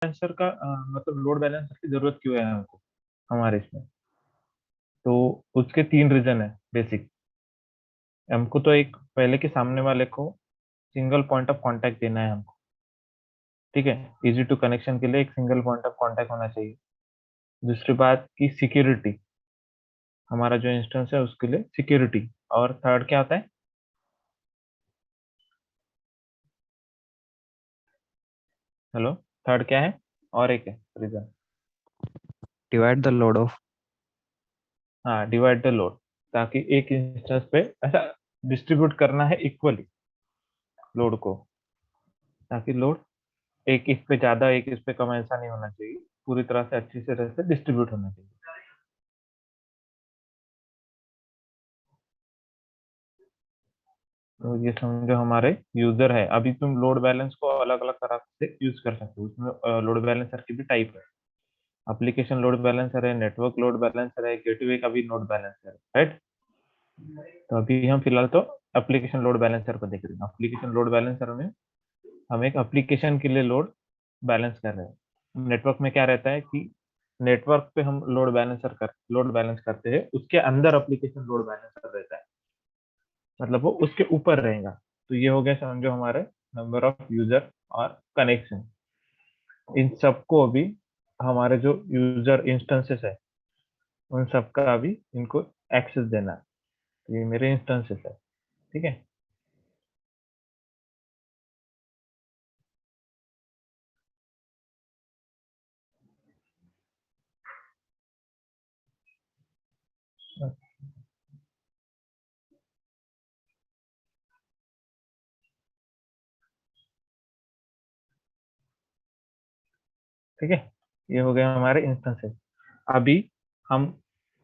Balancer का मतलब load balancer की जरूरत क्यों है हमको हमारे इसमें। तो उसके 3 रीजन है बेसिक। हमको तो एक पहले के सामने वाले को सिंगल पॉइंट ऑफ कांटेक्ट देना है हमको। ठीक है, इजी टू कनेक्शन के लिए एक सिंगल पॉइंट ऑफ कांटेक्ट होना चाहिए। दूसरी बात की सिक्योरिटी, हमारा जो इंस्टेंस है उसके लिए सिक्योरिटी। और थर्ड क्या होता है? हेलो, थर्ड क्या है? और एक है reason. divide the load of हाँ, डिवाइड द लोड, ताकि एक इंस्टेंस पे ऐसा डिस्ट्रीब्यूट करना है इक्वली लोड को, ताकि लोड एक इस पे ज्यादा एक इस पे कम ऐसा नहीं होना चाहिए, पूरी तरह से अच्छी तरह से डिस्ट्रीब्यूट होना चाहिए। तो ये समझो हमारे यूजर है। अभी तुम लोड बैलेंस को अलग अलग तरह से यूज कर सकते हो। उसमें लोड बैलेंसर की भी टाइप है। एप्लीकेशन लोड बैलेंसर है, नेटवर्क लोड बैलेंसर है, गेटवे का भी लोड बैलेंसर है, राइट। तो अभी हम फिलहाल तो एप्लीकेशन लोड बैलेंसर को देख रहे हैं। एप्लीकेशन लोड बैलेंसर में हम एक एप्लीकेशन के लिए लोड बैलेंस कर रहे हैं। नेटवर्क में क्या रहता है कि नेटवर्क पे हम लोड बैलेंस करते हैं, उसके अंदर एप्लीकेशन लोड बैलेंसर रहता है, मतलब वो उसके ऊपर रहेगा। तो ये हो गया समझो हमारे नंबर ऑफ यूजर और कनेक्शन। इन सबको अभी हमारे जो यूजर इंस्टेंसेस है उन सबका अभी इनको एक्सेस देना है। तो ये मेरे इंस्टेंसेस है, ठीक है। ठीक है, ये हो गया हमारे इंस्टेंसेस। अभी हम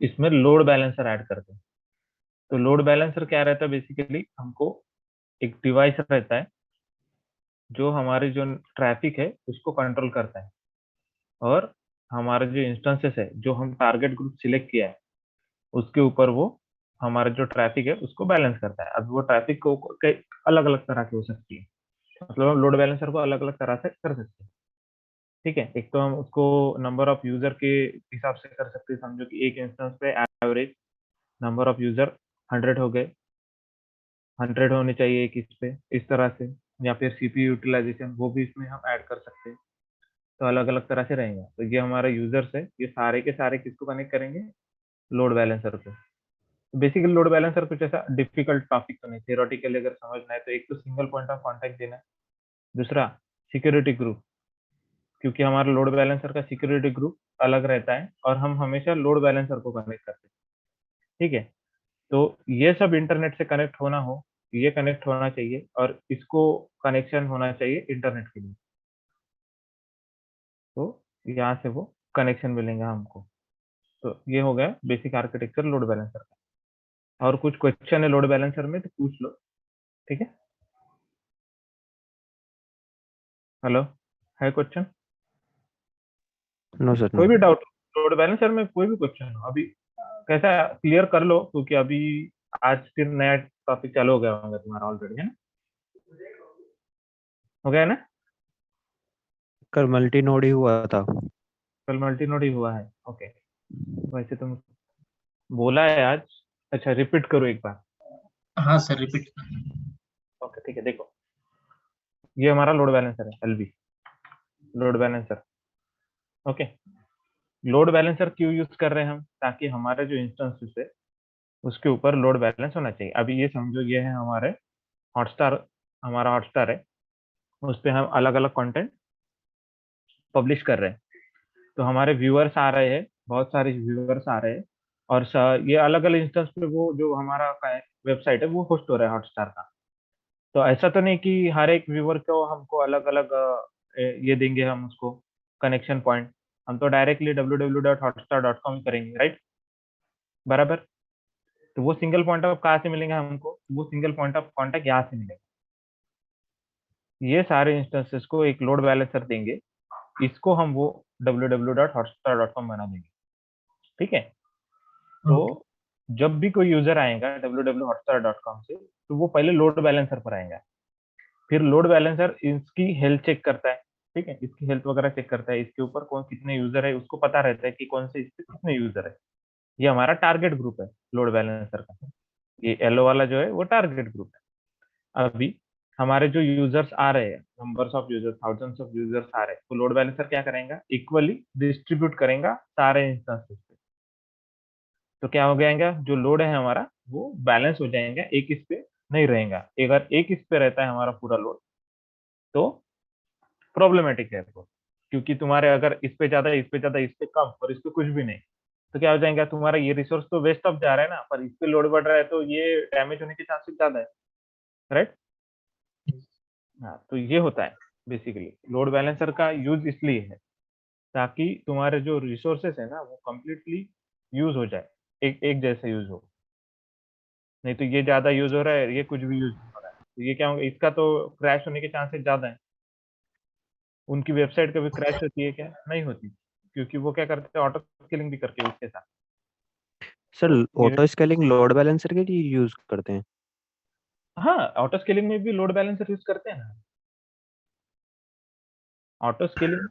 इसमें लोड बैलेंसर ऐड करते हैं। तो लोड बैलेंसर क्या रहता है? बेसिकली हमको एक डिवाइस रहता है जो हमारे जो ट्रैफिक है उसको कंट्रोल करता है, और हमारे जो इंस्टेंसेस है जो हम टारगेट ग्रुप सिलेक्ट किया है उसके ऊपर वो हमारा जो ट्रैफिक है उसको बैलेंस करता है। अब वो ट्रैफिक को अलग अलग तरह की हो सकती है, मतलब हम लोड बैलेंसर को अलग अलग तरह से कर सकते हैं। ठीक है, एक तो हम उसको नंबर ऑफ यूजर के हिसाब से कर सकते हैं। समझो कि एक इंस्टेंस पे एवरेज नंबर ऑफ यूजर 100 हो गए, 100 होने चाहिए एक इस पे, इस तरह से। या फिर सीपीयू यूटिलाइजेशन वो भी इसमें हम ऐड कर सकते हैं। तो अलग अलग तरह से रहेंगे। तो ये हमारा यूजर्स है, ये सारे के सारे किसको कनेक्ट करेंगे? लोड बैलेंसर को। बेसिकली लोड बैलेंसर कुछ ऐसा डिफिकल्ट टॉपिक तो नहीं, थियोरेटिकली अगर समझना है तो एक तो सिंगल पॉइंट ऑफ कांटेक्ट देना है, दूसरा सिक्योरिटी ग्रुप, क्योंकि हमारा लोड बैलेंसर का सिक्योरिटी ग्रुप अलग रहता है और हम हमेशा लोड बैलेंसर को कनेक्ट करते हैं। ठीक है, तो ये सब इंटरनेट से कनेक्ट होना हो, ये कनेक्ट होना चाहिए, और इसको कनेक्शन होना चाहिए इंटरनेट के लिए। तो यहाँ से वो कनेक्शन मिलेंगे हमको। तो ये हो गया बेसिक आर्किटेक्चर लोड बैलेंसर का। और कुछ क्वेश्चन है लोड बैलेंसर में तो पूछ लो, ठीक है। हेलो, है क्वेश्चन? no sir, कोई no. भी डाउट? लोड बैलेंसर में कोई भी क्वेश्चन हो अभी, कैसा क्लियर कर लो, क्योंकि अभी आज फिर नया टॉपिक चालू हो गया होगा तुम्हारा ऑलरेडी, है ना? हो गया है ना? कल मल्टी नोड ही हुआ था. कल मल्टी नोड ही हुआ है, ओके। वैसे तुम बोला है आज। अच्छा, रिपीट करो एक बार। हाँ सर, रिपीट। ओके, ठीक है। देखो, ये हमारा लोड बैलेंसर है, LB load balancer. Okay, load balancer क्यों यूज कर रहे हैं हम? ताकि हमारे जो इंस्टेंसेस है उसके ऊपर लोड बैलेंस होना चाहिए। अभी ये समझो, ये है हमारे हॉटस्टार, हमारा हॉटस्टार है, उस पे हम अलग अलग कंटेंट पब्लिश कर रहे हैं। तो हमारे व्यूअर्स आ रहे हैं, बहुत सारे व्यूअर्स आ रहे हैं, और ये अलग अलग इंस्टेंस पे वो जो हमारा वेबसाइट है वो होस्ट हो रहा है हॉटस्टार का। तो ऐसा तो नहीं कि हर एक व्यूअर को हमको अलग अलग ये देंगे हम उसको कनेक्शन पॉइंट। हम तो डायरेक्टली www.hotstar.com ही करेंगे, राइट? बराबर। तो वो सिंगल पॉइंट ऑफ कहाँ से मिलेंगे हमको? वो सिंगल पॉइंट ऑफ कांटेक्ट यहाँ से मिलेगा। ये सारे इंस्टेंसेस को एक लोड बैलेंसर देंगे, इसको हम वो www.hotstar.com बना देंगे। ठीक है, तो जब भी कोई यूजर आएगा www.hotstar.com से, तो वो पहले लोड बैलेंसर पर आएगा, फिर लोड बैलेंसर इसकी हेल्थ चेक करता है। ठीक है, इसकी हेल्थ वगैरह चेक करता है, इसके ऊपर कौन कितने यूजर है उसको पता रहता है कि कौन से इस पे कितने यूजर है। ये हमारा टारगेट ग्रुप है लोड बैलेंसर का। ये येलो वाला जो है वो टारगेट ग्रुप है। अभी हमारे जो यूजर्स आ रहे हैं, numbers of users, thousands of users आ रहे हैं, तो लोड बैलेंसर क्या करेगा, इक्वली डिस्ट्रीब्यूट करेगा सारे इंस्टेंसेस पे। तो क्या हो जाएगा, जो लोड है हमारा वो बैलेंस हो जाएगा, एक इस पे नहीं रहेगा। अगर एक इस पे रहता है हमारा पूरा लोड तो प्रॉब्लमेटिक है वो, क्योंकि तुम्हारे अगर इस पे ज्यादा, इस पे ज्यादा, इस पे कम और इस पे कुछ भी नहीं, तो क्या हो जाएगा, तुम्हारा ये रिसोर्स तो वेस्ट ऑफ जा रहा है ना, पर इस पे लोड बढ़ रहा है तो ये डैमेज होने के चांसेस ज्यादा है, राइट। हाँ, तो ये होता है बेसिकली लोड बैलेंसर का यूज इसलिए है ताकि तुम्हारे जो रिसोर्सेस है ना वो कंप्लीटली यूज हो जाए, एक एक जैसे यूज हो। नहीं तो ये ज्यादा यूज हो रहा है, ये कुछ भी यूज नहीं हो रहा है, तो ये क्या होगा, इसका तो क्रैश होने के चांसेस ज्यादा है। उनकी वेबसाइट कभी क्रैश होती है क्या, नहीं होती, क्योंकि वो क्या करते हैं, ऑटो स्केलिंग भी करके उसके साथ। सर तो ये, ऑटो स्केलिंग लोड बैलेंसर के लिए यूज करते हैं? हाँ, ऑटो स्केलिंग में भी लोड बैलेंसर यूज करते हैं ना। ऑटो स्केलिंग,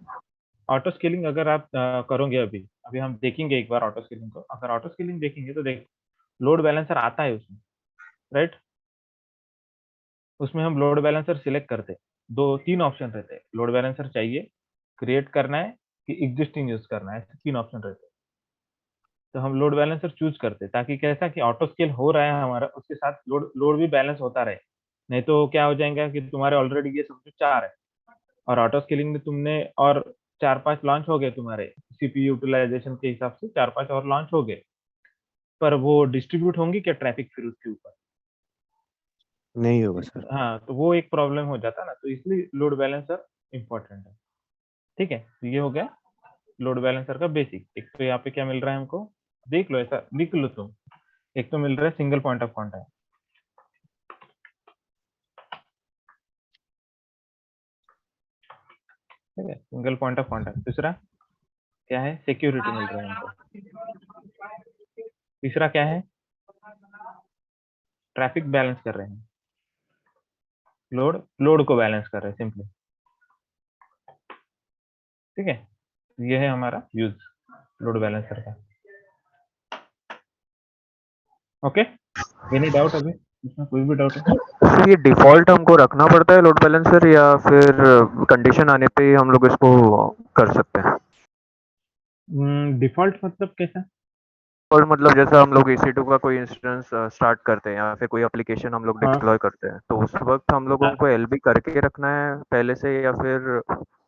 ऑटो स्केलिंग अगर आप करोगे, अभी अभी हम देखेंगे एक बार ऑटो स्केलिंग को। अगर ऑटो स्केलिंग देखेंगे तो देख, लोड बैलेंसर आता है उसमें, राइट। उसमें हम लोड बैलेंसर सिलेक्ट करते हैं, दो तीन ऑप्शन रहते हैं, लोड बैलेंसर चाहिए, क्रिएट करना है कि एग्जिस्टिंग यूज करना है, ऐसे तीन ऑप्शन रहते हैं। तो हम लोड बैलेंसर चूज करते हैं ताकि कैसा कि ऑटो स्केल हो रहा है हमारा, उसके साथ लोड लोड भी बैलेंस होता रहे। नहीं तो क्या हो जाएगा कि तुम्हारे ऑलरेडी ये समझो चार है, और ऑटो स्केलिंग में तुमने और चार पांच लॉन्च हो गए, तुम्हारे सीपीयू यूटिलाइजेशन के हिसाब से चार पांच और लॉन्च हो गए, पर वो डिस्ट्रीब्यूट होंगी क्या ट्रैफिक फिर उसके ऊपर। नहीं होगा सर। हाँ, तो वो एक प्रॉब्लम हो जाता है ना, तो इसलिए लोड बैलेंसर इंपॉर्टेंट है। ठीक है, तो ये हो गया लोड बैलेंसर का बेसिक। एक तो यहाँ पे क्या मिल रहा है हमको, देख लो, ऐसा लिख लो तुम। एक तो मिल रहा है सिंगल पॉइंट ऑफ कॉन्टैक्ट, ठीक है, सिंगल पॉइंट ऑफ कॉन्टैक्ट। दूसरा क्या है, सिक्योरिटी मिल रहा है हमको। तीसरा क्या है, ट्रैफिक बैलेंस कर रहे हैं, लोड लोड को बैलेंस कर रहे हैं सिंपली। ठीक है, ये है हमारा यूज लोड बैलेंसर का। ओके, एनी डाउट अभी इसमें, कोई भी डाउट है? सर ये डिफॉल्ट हमको रखना पड़ता है लोड बैलेंसर, या फिर कंडीशन आने पे ही हम लोग इसको कर सकते हैं? डिफॉल्ट मतलब कैसा? और मतलब जैसा हम लोग EC2 का कोई इंस्टेंस स्टार्ट करते हैं या फिर कोई एप्लीकेशन हम लोग हाँ, डिप्लॉय करते हैं, तो उस वक्त हम लोगों को LB करके रखना है पहले से, या फिर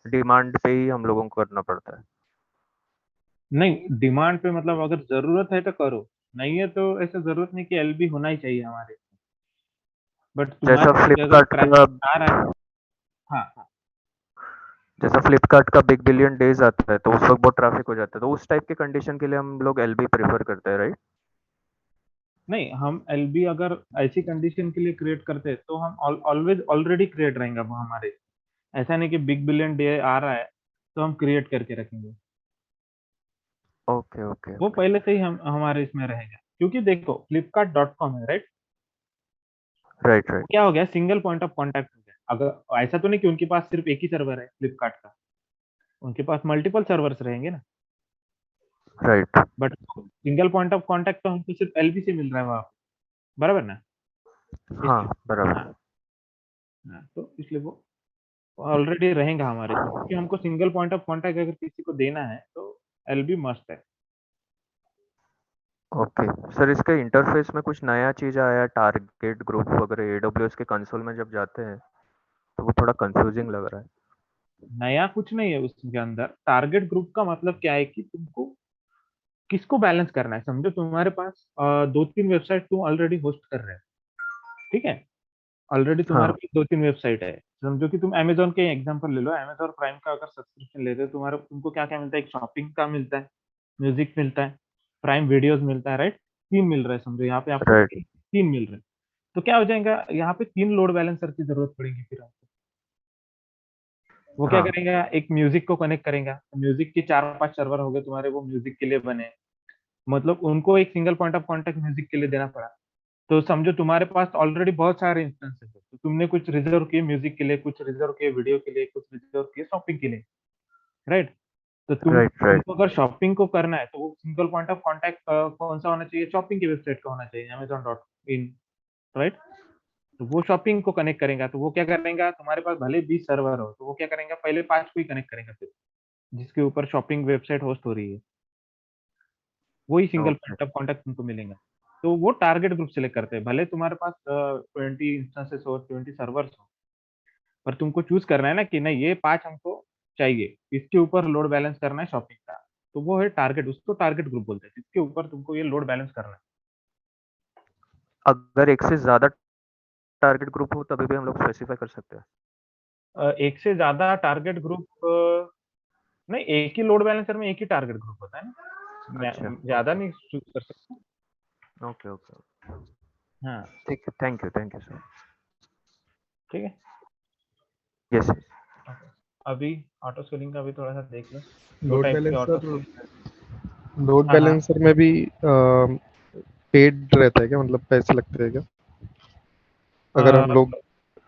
डिमांड पे ही हम लोगों को करना पड़ता है? नहीं, डिमांड पे मतलब अगर जरूरत है तो करो, नहीं है तो ऐसा जरूरत नहीं कि एलबी होना ही चाहिए हमारे, बट जैसा तुम्हारे अगर फ्लिपकार्ट का ट्रैफिक आ रहा है। हाँ हाँ। जैसा फ्लिपकार्ट का बिग बिलियन डेज आता है तो उस वक्त बहुत ट्रैफिक हो जाता है, तो उस टाइप के कंडीशन के लिए हम लोग LB प्रेफर करते हैं, राइट? नहीं, हम एलबी अगर ऐसी कंडीशन के लिए क्रिएट करते हैं तो हम ऑलवेज ऑलरेडी क्रिएट रहेंगे वो हमारे। ऐसा नहीं कि बिग बिलियन डे आ रहा है तो हम क्रिएट करके रखेंगे, ओके ओके वो ओके। पहले से ही हम हमारे इसमें रहेगा। क्योंकि देखो flipkart.com है, राइट। राइट राइट क्या हो गया, सिंगल पॉइंट ऑफ कांटेक्ट हो गया। अगर ऐसा तो नहीं कि उनके पास सिर्फ एक ही सर्वर है फ्लिपकार्ट का, उनके पास मल्टीपल सर्वर्स रहेंगे ना। Right. But single point of contact तो हमको सिर्फ एलबी से मिल रहा है वहां पे, बराबर ना। हाँ इसलिए, हाँ बराबर। हाँ, तो इसलिए वो ऑलरेडी रहेगा हमारे इसमें, क्योंकि हमको सिंगल पॉइंट ऑफ कांटेक्ट अगर किसी को देना है तो एलबी मस्ट है। ओके सर, इसके इंटरफेस में कुछ नया चीज आया, टारगेट ग्रुप वगैरह AWS के कंसोल में जब जाते हैं तो वो थोड़ा कंफ्यूजिंग लग रहा है। नया कुछ नहीं है उसके अंदर। टारगेट ग्रुप का मतलब क्या है कि तुमको किसको बैलेंस करना है, समझो तुम्हारे पास दो तीन वेबसाइट तुम ऑलरेडी होस्ट कर रहे हो, ठीक है। ऑलरेडी तुम्हारे हाँ पास दो तीन वेबसाइट है, समझो कि तुम अमेजोन के एग्जांपल ले लो, अमेजोन प्राइम का अगर सब्सक्रिप्शन लेते हो, तुम्हारा तुमको क्या क्या मिलता है, एक शॉपिंग का मिलता है, म्यूजिक मिलता है, प्राइम वीडियोस मिलता है, राइट। तीन मिल रहा है, समझो यहाँ पे आपको राइट। तीन मिल रहे हैं। तो क्या हो जाएगा, यहाँ पे तीन लोड बैलेंसर की जरूरत पड़ेगी फिर आपको। वो क्या हाँ करेगा, एक म्यूजिक को कनेक्ट करेगा, म्यूजिक के चार पांच सर्वर हो गए तुम्हारे, वो म्यूजिक के लिए बने, मतलब उनको एक single point of contact music के लिए देना पड़ा। तो समझो तुम्हारे पास ऑलरेडी बहुत सारे इंस्टेंसेस है, तो तुमने कुछ रिजर्व किए म्यूजिक के लिए, कुछ रिजर्व किए वीडियो के लिए, कुछ रिजर्व किए शॉपिंग के लिए, राइट? तो राइट राइट तुमको अगर शॉपिंग को करना है तो वो सिंगल पॉइंट ऑफ कांटेक्ट कौन सा होना चाहिए? शॉपिंग की वेबसाइट का होना चाहिए, amazon.in, राइट? तो वो शॉपिंग को कनेक्ट करेगा, तो वो क्या करेगा, तुम्हारे पास भले 20 सर्वर हो तो वो क्या करेगा, पहले 5 को ही कनेक्ट करेगा फिर, जिसके ऊपर शॉपिंग वेबसाइट होस्ट हो रही है, वही single okay point of contact तुमको मिलेगा। तो वो टारगेट ग्रुप सेलेक्ट करते हैं, भले तुम्हारे पास 20 इंस्टेंसेस हो, 20 सर्वर्स हो, पर तुमको चूज करना है ना कि नहीं ये 5 हमको चाहिए, इसके ऊपर लोड बैलेंस करना है शॉपिंग का। तो वो है टारगेट, उसको टारगेट ग्रुप बोलते हैं, जिसके ऊपर तुमको ये लोड बैलेंस करना अगर एक से ज्यादा टारगेट ग्रुप हो तभी भी हम लोग स्पेसिफाई कर सकते हैं। है। एक से ज्यादा टारगेट ग्रुप नहीं, एक ही लोड बैलेंसर में एक ही टारगेट ग्रुप होता है ना, अच्छा ज्यादा ओके नहीं चूज कर सकते। ओके ओके हाँ, ठीक है, थैंक यू सर। ठीक है। यस अभी ऑटो स्केलिंग का भी थोड़ा सा देख लो, दो लोड टाइप के ऑटो बैलेंसर स्केलिंग। लोड हाँ हाँ, बैलेंसर में भी पेड रहता है क्या, मतलब पैसे लगते हैं क्या अगर अ, हम लोग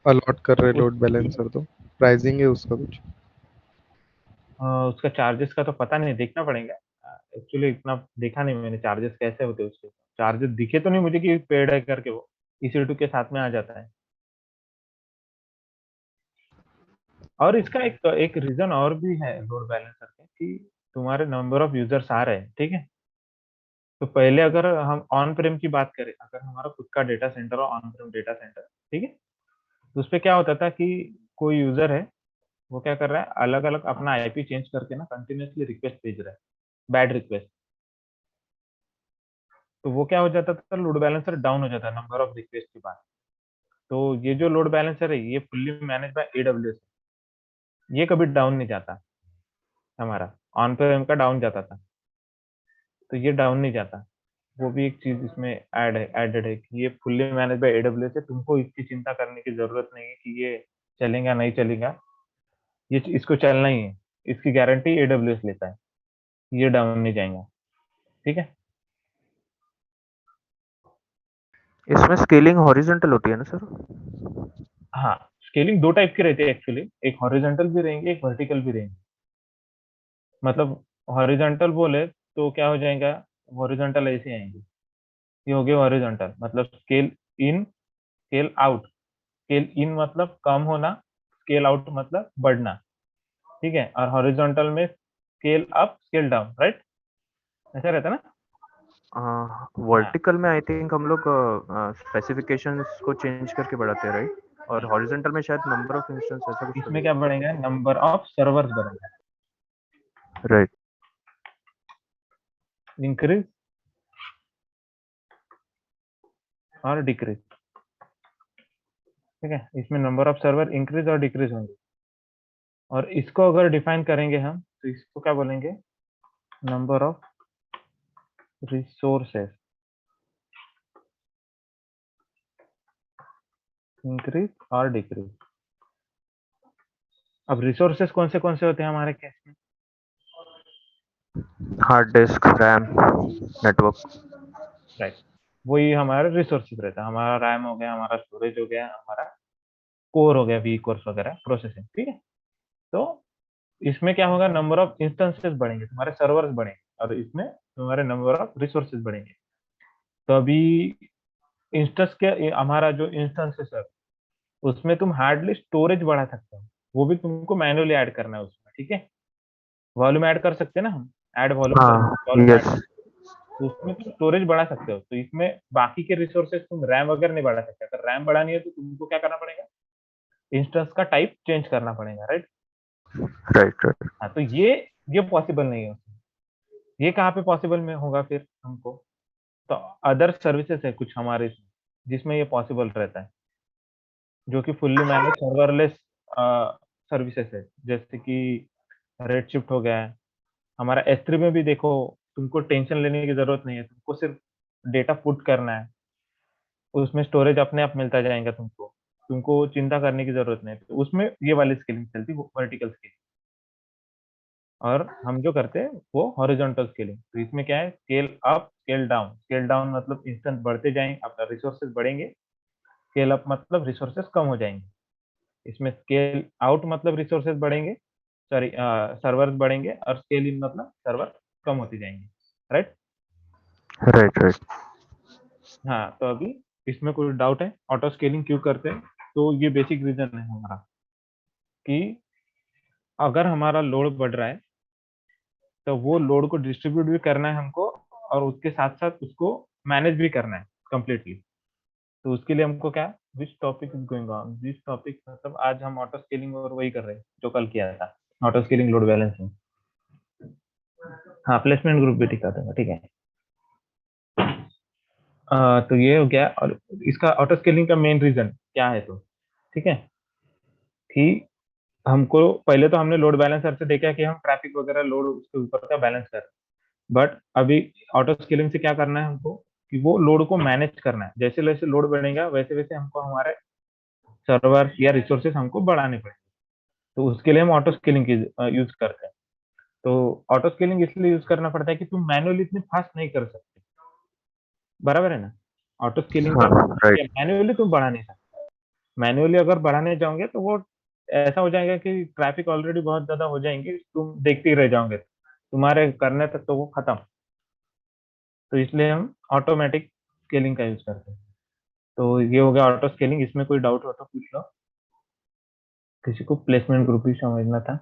अलॉट कर रहे हैं उस लोड बैलेंसर? तो प्राइसिंग है उसका कुछ? उसका चार्जेस का तो पता नहीं, देखना पड़ेगा। एक्चुअली इतना देखा नहीं मैंने चार्जेस कैसे होते हैं उसके। चार्जेस दिखे तो नहीं मुझे कि पेड है करके, वो EC2 के साथ में आ जाता है। और इसका एक एक रीजन और भी है लोड बैलेंसर के, कि तुम्हारे नंबर ऑफ यूजर्स आ रहे हैं, ठीक है? तो पहले अगर हम ऑन प्रेम की बात करें, अगर हमारा खुद का डेटा सेंटर हो, ऑन प्रेम डेटा सेंटर, ठीक है, तो उसपे क्या होता था कि कोई यूजर है, वो क्या कर रहा है, अलग अलग अपना IP चेंज करके ना कंटिन्यूसली रिक्वेस्ट भेज रहा है, बैड रिक्वेस्ट। तो वो क्या हो जाता था, लोड बैलेंसर डाउन हो जाता है नंबर ऑफ रिक्वेस्ट के बाद। तो ये जो लोड बैलेंसर है ये फुल्ली मैनेज बाय AWS, ये कभी डाउन नहीं जाता। हमारा ऑन प्रेम का डाउन जाता था, तो ये डाउन नहीं जाता। वो भी एक चीज इसमें एडेड है कि ये फुल्ली मैनेज बाय AWS है, तुमको इसकी चिंता करने की जरूरत नहीं है कि ये चलेगा नहीं चलेगा, ये इसको चलना ही है, इसकी गारंटी AWS लेता है, ये डाउन नहीं जाएगा, ठीक है? इसमें स्केलिंग हॉरिजॉन्टल होती है ना सर? हाँ, स्केलिंग दो टाइप की रहती है एक्चुअली, एक हॉरिजॉन्टल भी रहेंगे, एक वर्टिकल भी रहेंगे। मतलब हॉरिजॉन्टल बोले तो क्या हो जाएगा, हॉरिजॉन्टल ऐसे आएंगे, ये हो गया हॉरिजॉन्टल, मतलब scale in scale out. Scale in मतलब कम होना, स्केल आउट मतलब बढ़ना, ठीक है? और हॉरिजॉन्टल में scale up scale down, right? ऐसा रहता है ना? हाँ, वर्टिकल में आई थिंक हम लोग स्पेसिफिकेशंस को चेंज करके बढ़ाते हैं राइट, और हॉरिजॉन्टल में शायद नंबर ऑफ इंस्टेंस ऐसा कुछ इसमें क्या बढ़ेगा, नंबर ऑफ सर्वर्स बढ़ेगा, राइट। इंक्रीज और डिक्रीज, ठीक है? इसमें नंबर ऑफ सर्वर इंक्रीज और डिक्रीज होंगे। और इसको अगर डिफाइन करेंगे हम तो इसको क्या बोलेंगे, नंबर ऑफ रिसोर्सेस इंक्रीज और डिक्रीज। अब रिसोर्सेस कौन से होते हैं हमारे केस में? Hard disk, RAM, network. Right, वही हमारा रिसोर्सेज रहता है, हमारा रैम हो गया, हमारा स्टोरेज हो गया, हमारा कोर हो गया, वी कोर्स वगैरह, प्रोसेसिंग, ठीक है? तो इसमें क्या होगा, नंबर ऑफ इंस्टेंसेस बढ़ेंगे, तुम्हारे सर्वर्स बढ़ेंगे, और इसमें तुम्हारे नंबर ऑफ रिसोर्सेज बढ़ेंगे। तो अभी इंस्टेंस के हमारा जो इंस्टेंसेस है उसमें तुम हार्डली स्टोरेज बढ़ा सकते हो, वो भी तुमको मैन्युअली ऐड करना है उसमें, ठीक है? वॉल्यूम ऐड कर सकते हैं ना हम, ऐड वॉल्यूम कर, हाँ वॉल्यूम ऐड, यस तो उसमें तुम स्टोरेज बढ़ा सकते हो। तो इसमें बाकी के रिसोर्सेज तुम रैम वगैरह नहीं बढ़ा सकते, अगर रैम बढ़ानी है तो तुमको क्या करना पड़ेगा, इंस्टेंस का टाइप चेंज करना पड़ेगा, राइट? Right right. हाँ, तो ये पॉसिबल नहीं है उसमें। ये कहाँ पे पॉसिबल में होगा फिर हमको, तो अदर सर्विसेज है कुछ हमारे इसमें जिसमें ये पॉसिबल रहता है, जो कि फुल्ली मैनेज सर्वरलेस सर्विसेज है, जैसे कि रेडशिफ्ट हो गया है। हमारा S3 में भी देखो, तुमको टेंशन लेने की जरूरत नहीं है, तुमको सिर्फ डेटा पुट करना है, उसमें स्टोरेज अपने आप मिलता जाएगा तुमको, तुमको चिंता करने की जरूरत नहीं है। तो उसमें ये वाली स्केलिंग चलती है, वर्टिकल स्केलिंग। और हम जो करते हैं वो हॉरिजॉन्टल स्केलिंग। तो इसमें क्या है, scale up scale down. Scale down मतलब इंस्टेंस बढ़ते जाएंगे, आपका रिसोर्सेज बढ़ेंगे, स्केल अप मतलब रिसोर्सेज कम हो जाएंगे, इसमें स्केल आउट मतलब रिसोर्सेज बढ़ेंगे, सॉरी सर्वर्स बढ़ेंगे, और स्केल इन मतलब सर्वर कम होते जाएंगे, राइट। राइट। हाँ, तो अभी इसमें कोई डाउट है ऑटो स्केलिंग क्यों करते हैं? तो ये बेसिक रीजन है हमारा कि अगर हमारा लोड बढ़ रहा है तो वो लोड को डिस्ट्रीब्यूट भी करना है हमको, और उसके साथ साथ उसको मैनेज भी करना है कंप्लीटली। तो उसके लिए हमको क्या, which topic is going on, this topic मतलब आज हम ऑटो स्केलिंग और वही कर रहे हैं जो कल किया था, ऑटो स्केलिंग लोड बैलेंसिंग। हाँ, प्लेसमेंट ग्रुप भी दिखा दूंगा, ठीक है। तो ये हो गया, और इसका ऑटो स्केलिंग का मेन रीजन क्या है, तो ठीक है कि हमको पहले तो हमने लोड बैलेंसर से देखा कि हम ट्रैफिक वगैरह लोड उसके ऊपर का बैलेंस कर, बट अभी ऑटो स्केलिंग से क्या करना है हमको कि वो लोड को मैनेज करना है, जैसे जैसे लोड बढ़ेगा वैसे वैसे हमको हमारे सर्वर या रिसोर्सेस हमको बढ़ाने पड़ेंगे। तो उसके लिए हम ऑटो स्केलिंग की यूज करते हैं। तो ऑटो स्केलिंग इसलिए यूज करना पड़ता है कि तुम मैनुअली इतनी फास्ट नहीं कर सकते, बराबर है ना। ऑटो स्केलिंग हाँ, का राइट। मैनुअली तुम बढ़ा नहीं सकते, मैनुअली अगर बढ़ाने जाओगे तो वो ऐसा हो जाएगा कि ट्रैफिक ऑलरेडी बहुत ज्यादा हो जाएंगे, तुम देखते ही रह जाओगे, तुम्हारे करने तक तो वो खत्म। तो इसलिए हम ऑटोमेटिक स्केलिंग का यूज करते हैं। तो ये हो गया ऑटो स्केलिंग। इसमें कोई डाउट हो तो पूछ लो, किसी को प्लेसमेंट ग्रुप ही समझना था।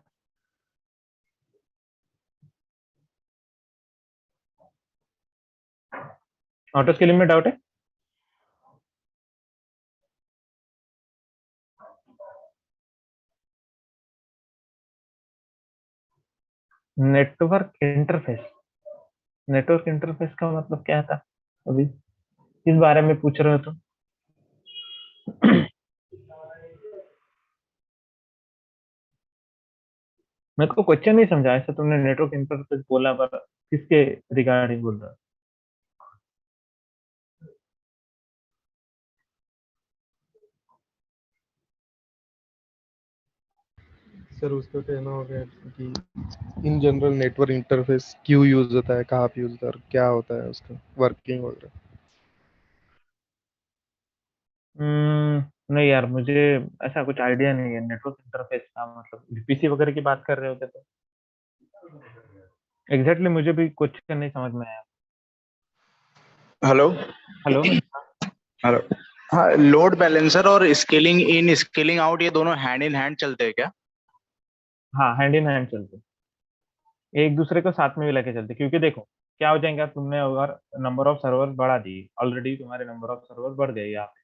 ऑटो स्केलिंग में डाउट है? नेटवर्क इंटरफेस, नेटवर्क इंटरफेस का मतलब क्या था अभी, इस बारे में पूछ रहे हो तो? मेरे को क्वेश्चन नहीं समझा, ऐसा तुमने नेटवर्क इंटरफेस बोला पर किसके रिगार्डिंग बोल रहा? सर उसका कहना हो गया कि इन जनरल नेटवर्क इंटरफेस क्यों यूज होता है, कहाँ पे यूज होता है और क्या होता है उसका वर्किंग वगैरह। नहीं यार, मुझे ऐसा कुछ आइडिया नहीं है नेटवर्क इंटरफेस का, मतलब वीपीसी वगैरह की बात कर रहे होते तो एग्जैक्टली मुझे भी क्वेश्चन नहीं समझ में आया। हेलो। हेलो। हेलो। हाँ, लोड बैलेंसर और स्केलिंग इन स्केलिंग आउट ये दोनों हैंड इन हैंड चलते हैं क्या? हाँ, हैंड इन हैंड चलते, एक दूसरे को साथ में भी लेके चलते, क्योंकि देखो क्या हो जाएगा, तुमने अगर नंबर ऑफ सर्वर बढ़ा दी, ऑलरेडी तुम्हारे नंबर ऑफ सर्वर बढ़ गए, यहाँ पे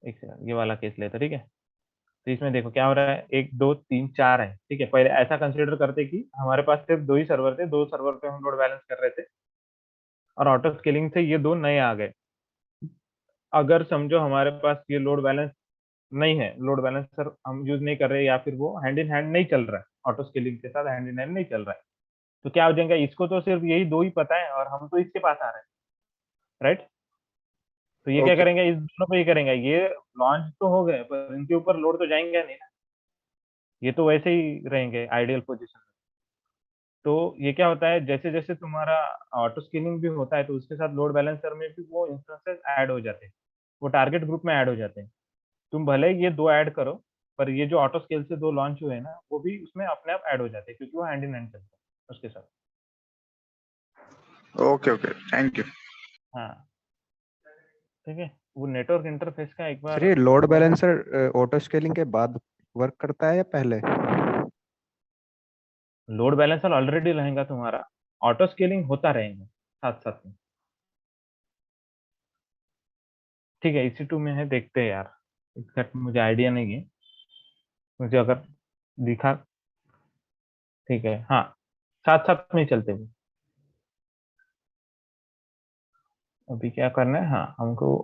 एक सेकंड ये वाला केस लेते, ठीक है। तो इसमें देखो क्या हो रहा है, एक दो तीन चार है, ठीक है। पहले ऐसा कंसिडर करते कि हमारे पास सिर्फ दो ही सर्वर थे, दो सर्वर पे हम लोड बैलेंस कर रहे थे, और ऑटो स्केलिंग से ये दो नए आ गए। अगर समझो हमारे पास ये लोड बैलेंस नहीं है, लोड बैलेंसर हम यूज नहीं कर रहे, या फिर वो हैंड इन हैंड नहीं चल रहा है, ऑटो स्केलिंग के साथ हैंड इन हैंड नहीं चल रहा है, तो क्या हो जाएगा, इसको तो सिर्फ यही दो ही पता है और हम तो इसके पास आ रहे हैं, राइट। तो ये क्या ओके। करेंगे, इस दोनों पे ये करेंगे, ये लॉन्च तो हो गए पर इनके ऊपर लोड तो जाएंगे नहीं ना, ये तो वैसे ही रहेंगे आइडियल पोजीशन। तो ये क्या होता है, जैसे जैसे तुम्हारा ऑटो स्केलिंग भी होता है तो उसके साथ लोड बैलेंसर में भी वो इंस्टेंसेस ऐड हो जाते हैं, वो टारगेट ग्रुप में ऐड हो जाते हैं। तुम भले ही ये दो ऐड करो, पर ये जो ऑटो स्केल से दो लॉन्च हुए हैं ना, वो भी उसमें अपने आप ऐड हो जाते हैं, क्योंकि वो हैंड इन हैंड चलते हैं उसके साथ। Okay okay, thank you. हाँ, ठीक है। वो नेटवर्क इंटरफेस का एक सर बार ये लोड बैलेंसर ऑटो स्केलिंग के बाद वर्क करता है या पहले? लोड बैलेंसर ऑलरेडी रहेगा तुम्हारा, ऑटो स्केलिंग होता रहेगा साथ साथ में, ठीक है। इसी टू में है, देखते हैं यार, एग्जैक्ट मुझे आइडिया नहीं है, मुझे अगर दिखा, ठीक है। हाँ, साथ साथ में ही चलते हुए। अभी क्या करना है, हाँ हमको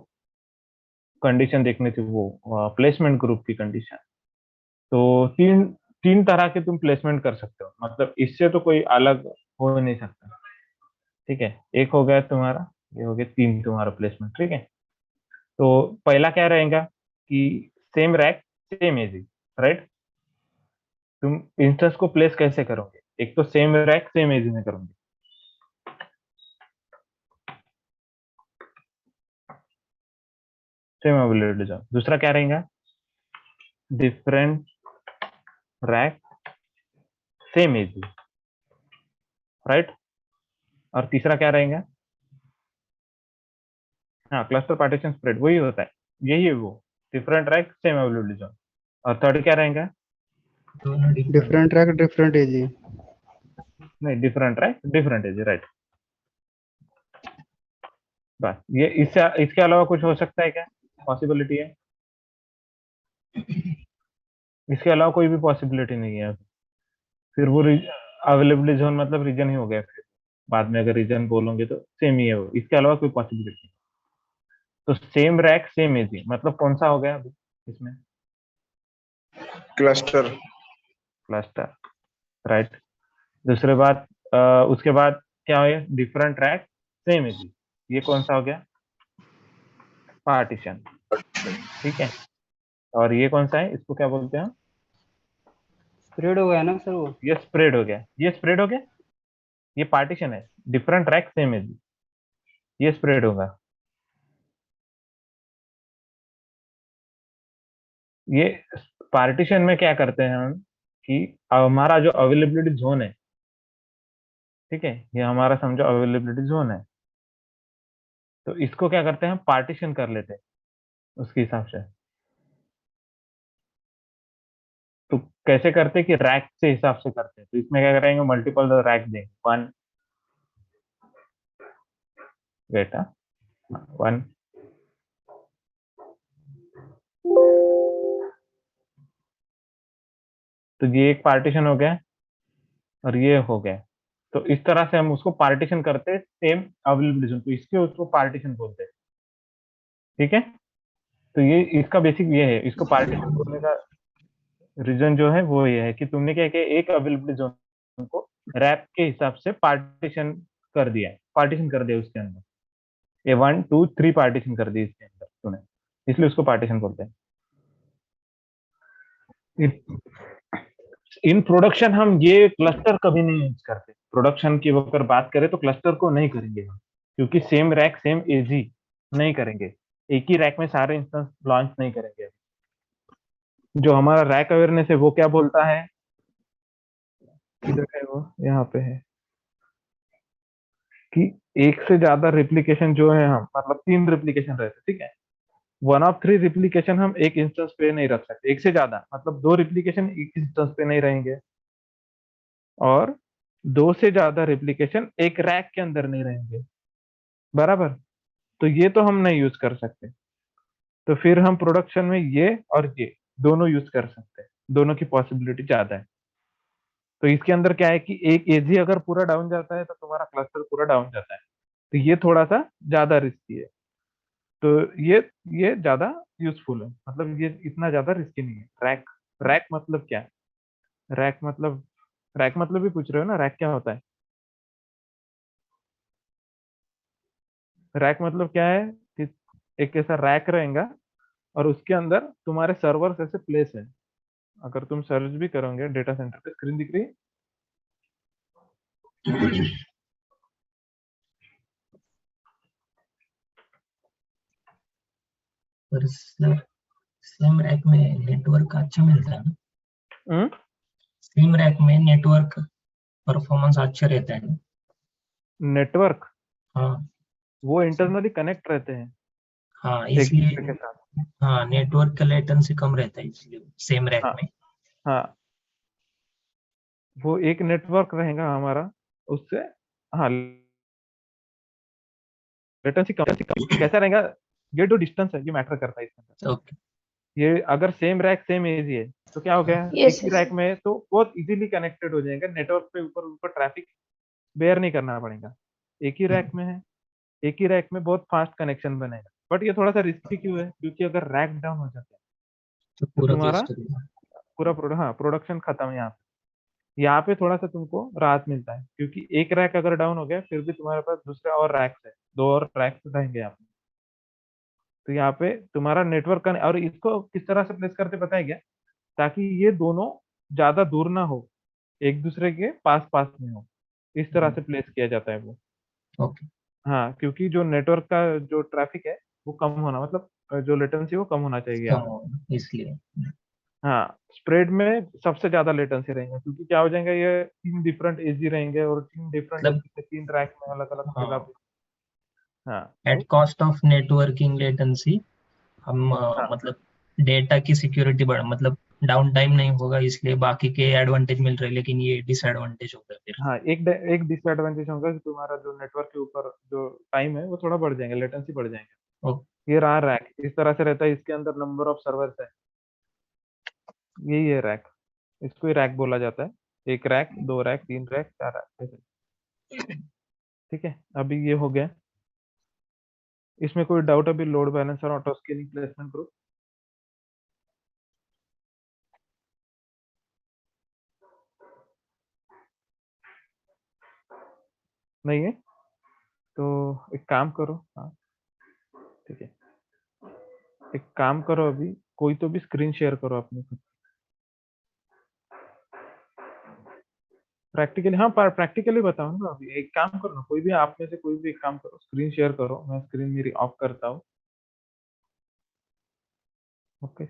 कंडीशन देखनी थी, वो प्लेसमेंट ग्रुप की कंडीशन। तो तीन तीन तरह के तुम प्लेसमेंट कर सकते हो, मतलब इससे तो कोई अलग हो नहीं सकता, ठीक है। एक हो गया तुम्हारा, ये हो गया तीन तुम्हारा प्लेसमेंट, ठीक है। तो पहला क्या रहेगा कि सेम रैक सेम एजी, राइट। तुम इंस्टेंस को प्लेस कैसे करोगे, एक तो सेम रैक सेम एजी में करोगे। Same availability zone. दूसरा क्या रहेगा, डिफरेंट रैक सेम एजी, राइट। और तीसरा क्या रहेगा, हाँ क्लस्टर पार्टीशन स्प्रेड, वही होता है, यही है वो, different rack same availability zone. और थर्ड क्या रहेगा, दोनों different। डिफरेंट रैक डिफरेंट एजी। नहीं डिफरेंट रैक डिफरेंट एजी, राइट। बस ये, इसके अलावा कुछ हो सकता है क्या, पॉसिबिलिटी है? इसके अलावा कोई भी पॉसिबिलिटी नहीं है। फिर वो अवेलेबिलिटी जोन मतलब रीजन ही हो गया, फिर बाद में अगर रीजन बोलोगे तो सेम ही है वो, इसके अलावा कोई पॉसिबिलिटी नहीं। तो सेम रैक सेम एजी मतलब कौन सा हो गया अभी इसमें, क्लस्टर। Cluster, right. दूसरे बात, उसके बाद क्या हो गया, डिफरेंट रैक सेम एजी, ये कौन सा हो गया, पार्टीशन, ठीक है। और ये कौन सा है, इसको क्या बोलते हैं, स्प्रेड हो गया ना सर वो। ये स्प्रेड हो गया, ये स्प्रेड हो गया, ये पार्टीशन है, डिफरेंट रैक सेम एजी, ये स्प्रेड होगा। ये पार्टीशन में क्या करते हैं हम कि हमारा जो अवेलेबिलिटी जोन है, ठीक है, ये हमारा समझो अवेलेबिलिटी जोन है, तो इसको क्या करते हैं हम पार्टीशन कर लेते हैं उसके हिसाब से। तो कैसे करते हैं कि रैक से हिसाब से करते हैं, तो इसमें क्या करेंगे, मल्टीपल रैक देंगे, वन बेटा, वन, तो ये एक पार्टीशन हो गया और ये हो गया। तो इस तरह से हम उसको पार्टीशन करते हैं सेम अवेलेबिलिटी जोन, तो इसके उसको पार्टीशन बोलते हैं, ठीक है। तो ये इसका बेसिक ये है, इसको पार्टीशन बोलने का रीजन जो है वो ये है कि तुमने क्या किया, एक अवेलेबिलिटी जोन को रैक के हिसाब से पार्टीशन कर दिया उसके अंदर, ये 1 2 3 पार्टीशन कर दी इसके अंदर तूने, इसलिए उसको पार्टीशन बोलते हैं। इन प्रोडक्शन हम ये क्लस्टर कभी नहीं यूज करते, प्रोडक्शन की अगर बात करें तो क्लस्टर को नहीं करेंगे हम, क्योंकि सेम रैक सेम एजी नहीं करेंगे, एक ही रैक में सारे इंस्टेंस लॉन्च नहीं करेंगे। जो हमारा रैक अवेयरनेस है वो क्या बोलता है, किधर है वो, यहाँ पे है, कि एक से ज्यादा रिप्लिकेशन जो है, हम मतलब 3 रिप्लिकेशन रहते, ठीक है, 1 ऑफ 3 रिप्लिकेशन हम एक इंस्टेंस पे नहीं रख सकते, एक से ज्यादा मतलब 2 रिप्लिकेशन एक इंस्टेंस पे नहीं रहेंगे, और 2 से ज्यादा रिप्लिकेशन एक रैक के अंदर नहीं रहेंगे, बराबर। तो ये तो हम नहीं यूज कर सकते, तो फिर हम प्रोडक्शन में ये और ये दोनों यूज कर सकते हैं, दोनों की पॉसिबिलिटी ज्यादा है। तो इसके अंदर क्या है कि एक एजी अगर पूरा डाउन जाता है तो तुम्हारा क्लस्टर पूरा डाउन जाता है, तो ये थोड़ा सा ज्यादा रिस्की है। तो ये ज्यादा यूजफुल है, मतलब ये इतना ज्यादा रिस्की नहीं है। रैक, रैक मतलब क्या है, रैक मतलब, रैक मतलब भी पूछ रहे हो ना, रैक क्या होता है, रैक मतलब क्या है कि एक ऐसा रैक रहेगा और उसके अंदर तुम्हारे सर्वर्स ऐसे प्लेस है। अगर तुम सर्च भी करोगे डेटा सेंटर पे, स्क्रीन दिख रही है, पर सर सेम रैक में नेटवर्क अच्छा मिलता है ना, सेम रैक में नेटवर्क परफॉर्मेंस अच्छा रहता है ना। नेटवर्क, हाँ वो इंटरनली कनेक्ट रहते हैं हाँ, एक दूसरे इसलिए के साथ। हाँ नेटवर्क का लेटेंसी कम रहता है इसलिए सेम रैक हाँ में। हाँ, वो एक नेटवर्क रहेगा हमारा, उससे, हाँ लेटेंसी कम कैसा रहेगा, ये जो डिस्टेंस है ये मैटर करता है इसके अंदर। ओके। ये अगर सेम रैक सेम एज है तो क्या हो गया, Yes, एक ही yes. रैक में है तो बहुत इजीली कनेक्टेड हो जाएगा, नेटवर्क पे ऊपर ऊपर ट्रैफिक बेयर नहीं करना पड़ेगा, एक ही रैक में है, एक ही रैक में बहुत फास्ट कनेक्शन बनेगा। बट ये थोड़ा सा रिस्की क्यों है, क्योंकि अगर रैक डाउन हो जाता है तो तो पूरा तुम्हारा क्लस्टर पूरा हाँ प्रोडक्शन खत्म है। यहाँ पे थोड़ा सा तुमको राहत मिलता है, क्योंकि एक रैक अगर डाउन हो गया फिर भी तुम्हारे पास दूसरे और रैक्स है, 2 और रैक्स रहेंगे यहाँ पे। तो यहाँ पे तुम्हारा नेटवर्क का, और इसको किस तरह से प्लेस करते पता है क्या, ताकि ये दोनों ज्यादा दूर ना हो, एक दूसरे के पास पास में हो, इस तरह से प्लेस किया जाता है वो। ओके। हाँ, क्योंकि जो नेटवर्क का जो ट्रैफिक है वो कम होना, मतलब जो लेटेंसी वो कम होना चाहिए कम आपका। होगा इसलिए। हाँ, स्प्रेड में सबसे ज्यादा लेटेंसी रहेंगे, क्योंकि क्या हो जाएगा, ये 3 डिफरेंट एजी रहेंगे और 3 डिफरेंट मतलब एजी के 3 रैक में अलग अलग फिल हाँ, आप। हाँ at cost of networking latency हम हाँ मतलब डेटा की सिक्योरिटी बढ़ मतलब डाउन टाइम नहीं होगा, इसलिए बाकी के एडवांटेज मिल रहे हैं, लेकिन ये डिसएडवांटेज होगा फिर। हाँ, एक डिसएडवांटेज होगा कि तुम्हारा जो नेटवर्क के ऊपर जो टाइम है वो थोड़ा बढ़ जाएंगे, लेटेंसी बढ़ जाएंगे। ओ, ये रहा रैक, इस तरह से रहता है, इसके अंदर नंबर ऑफ सर्वर्स है, यही है रैक, इसको ही रैक बोला जाता है। एक रैक, 2 रैक, 3 रैक, 4 रैक ऐसे। ठीक है, अभी ये हो गया। इसमें कोई डाउट अभी load balancer auto scaling placement group? नहीं है तो एक काम करो। हाँ ठीक है, एक काम करो, अभी कोई तो भी स्क्रीन शेयर करो अपनी खुद। प्रैक्टिकली, हाँ प्रैक्टिकली बताओ ना। अभी एक काम करो ना, कोई भी आप में से कोई भी एक काम करो, स्क्रीन शेयर करो, मैं स्क्रीन मेरी ऑफ करता हूँ। ओके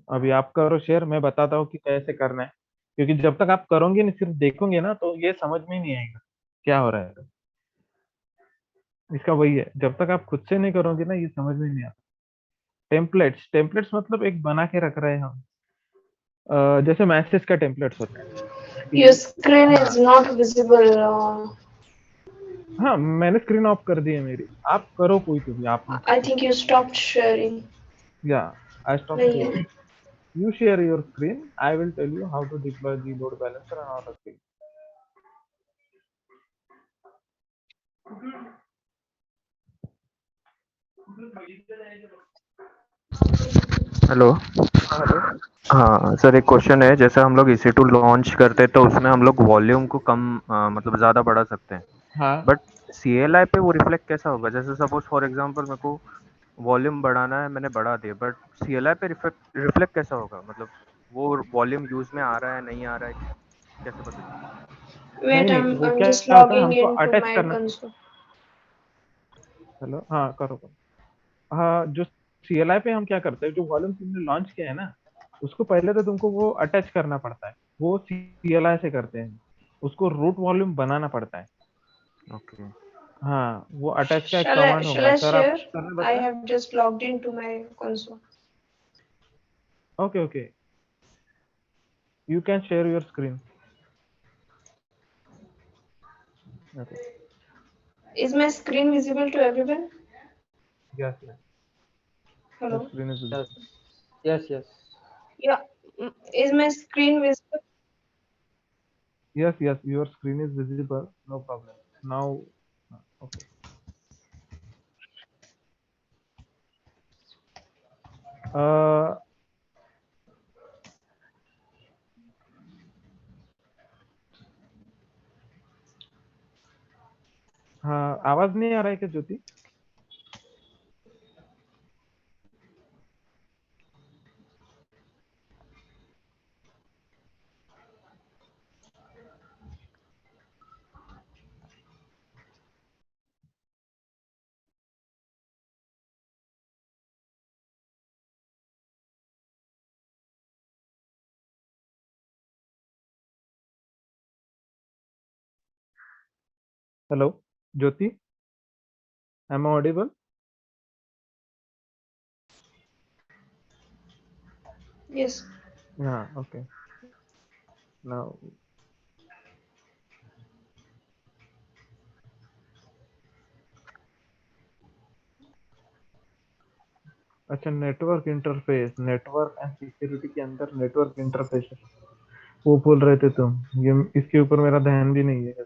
अभी आप करो शेयर, मैं बताता हूँ कि कैसे करना है, क्योंकि जब तक आप करोगे नहीं, सिर्फ देखोगे ना, तो ये समझ में ही नहीं आएगा क्या हो रहा है। इसका वही है, जब तक आप खुद से नहीं करोगे ना, ये समझ में नहीं आता। टेम्पलेट्स, टेम्पलेट्स मतलब एक बना के रख रहे हैं हम, जैसे मैसेज का टेम्पलेट्स होता है Your screen हाँ is not visible. हाँ, मैंने स्क्रीन ऑफ कर दी है मेरी, आप करो कोई तो भी आप में से I कोई। think you stopped sharing. या आई स्टॉप नहीं शेयरिंग, है। you share your screen, I will tell you how to deploy the load balancer and auto scaling. Hello. Hello. हाँ सर, एक क्वेश्चन है, जैसे हम लोग EC2 लॉन्च करते हैं तो उसमें हम लोग वॉल्यूम को कम मतलब ज़्यादा बढ़ा सकते हैं, हाँ बट CLI पे वो रिफ्लेक्ट कैसा होगा? जैसे सपोज फॉर एग्जांपल मेरे को वॉल्यूम बढ़ाना है, मैंने बढ़ा दिया, बट CLI पे रिफ्लेक्ट रिफ्लेक्ट कैसा होगा? मतलब वो वॉल्यूम यूज में आ रहा है, नहीं आ रहा है, कैसे पता चलेगा? नहीं Wait, नहीं, वो I'm क्या just होता है, logging हमको into अटैच my करना। console. हेलो, हाँ करो करो। हाँ, जो CLI पे हम क्या करते हैं, जो वॉल्यूम तुमने लॉन्च किया है ना, उसको पहले तो तुमको वो अटैच करना पड़ता है, वो CLI से करते हैं, उसको रूट वॉल्यूम बनाना पड़ता है। ओके। हाँ, वो अटैच का एक कमांड Shall होगा, I सर आप share? सर ने I बताया। have just logged into my console. Okay okay, you can share your screen. Okay, Is my screen visible to everyone? Yes yes, your Hello? Screen is Yes. Yes. Yes. Yeah. Is my screen visible? yes yes, your screen is visible, no problem now. Okay. हाँ, आवाज नहीं आ रहा है क्या Jyoti? Hello Jyoti, am I audible? Yes. हाँ okay, now अच्छा, network interface, network and security के अंदर नेटवर्क इंटरफेस वो बोल रहे थे तुम, ये इसके ऊपर मेरा ध्यान भी नहीं है।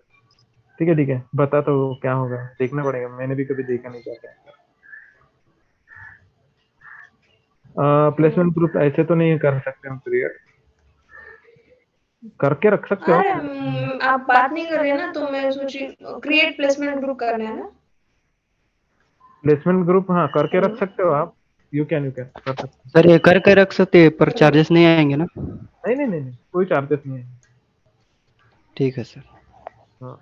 ठीक है, बता तो क्या होगा, देखना पड़ेगा, मैंने भी कभी देखा नहीं क्या। प्लेसमेंट ग्रुप ऐसे तो नहीं कर सकते हम क्रिएट, करके रख सकते हो। अरे आप बात नहीं कर रहे ना, तो मैं सोची क्रिएट प्लेसमेंट ग्रुप करना है ना। प्लेसमेंट ग्रुप हाँ करके रख हेलो। सकते हो आप, यू कैन कर सकते हो। सर ये करके रख सकते हैं, पर चार्जेस नहीं आएंगे ना? नहीं नहीं नहीं नहीं, कोई चार्जेस नहीं है। ठीक है सर। हाँ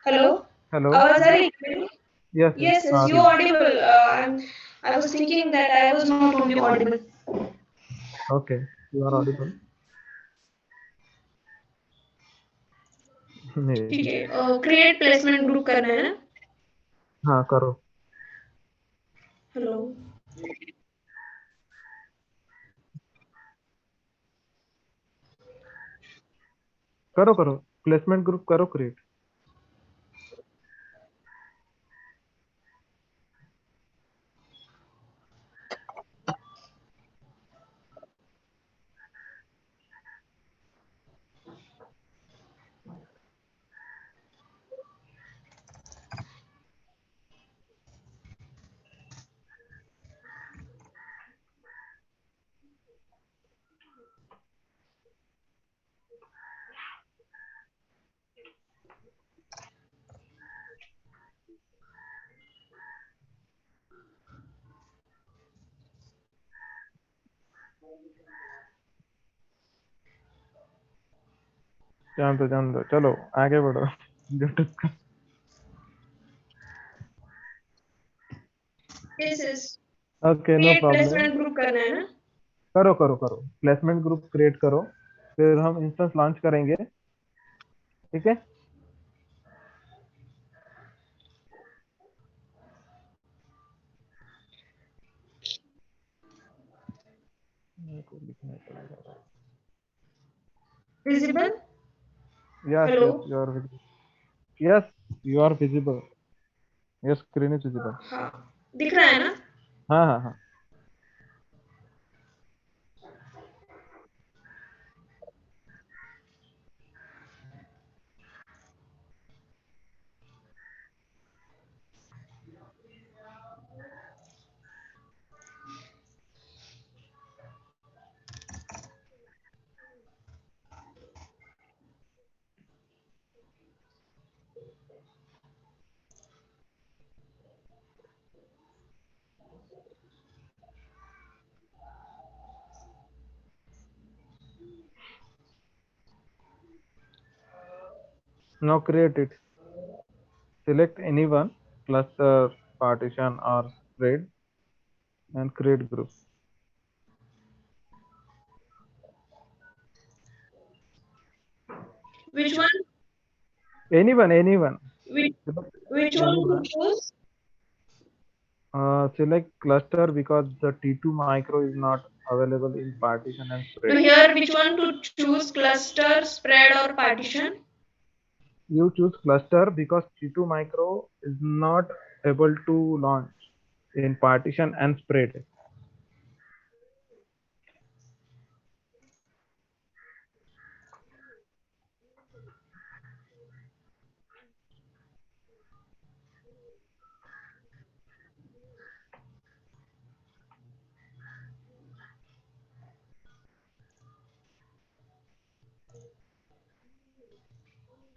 हेलो, हेलो, आवाज आ रही है मेरी? यस Yes, yes, आ you रही है। audible. I was thinking that I was not only audible. Okay, you are audible. ठीक है, क्रिएट प्लेसमेंट ग्रुप करना है ना? हाँ करो। हेलो, करो करो, प्लेसमेंट ग्रुप करो क्रिएट। जान दो, चलो आगे बढ़ो। यूट्यूब का yes, yes. Okay, no create problem. Placement group करना है ना? करो करो करो, प्लेसमेंट ग्रुप क्रिएट करो, फिर हम इंस्टेंस लॉन्च करेंगे, ठीक है। मेरे को लिखना पड़ेगा। Visible? Yes hello, yes you are visible, yes you are visible, yes screen is visible. हाँ, दिख रहा है ना? हाँ हाँ हाँ। Now create it. Select any one, cluster, partition or spread, and create group. Which one? Anyone, anyone. Which, Select which one to anyone. choose? Select cluster because the T2 micro is not available in partition and So spread. here, which one to choose? Cluster, spread, or partition? You choose cluster because T2 micro is not able to launch in partition and spread.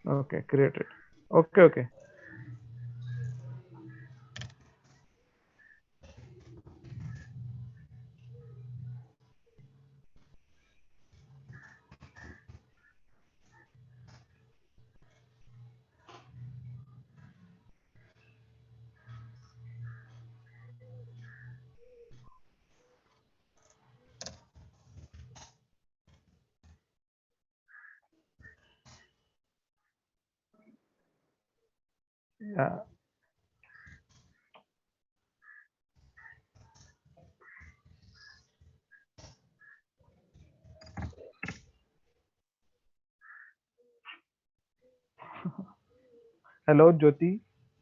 Okay, create it. Okay, okay. Yeah. Hello, Jyoti.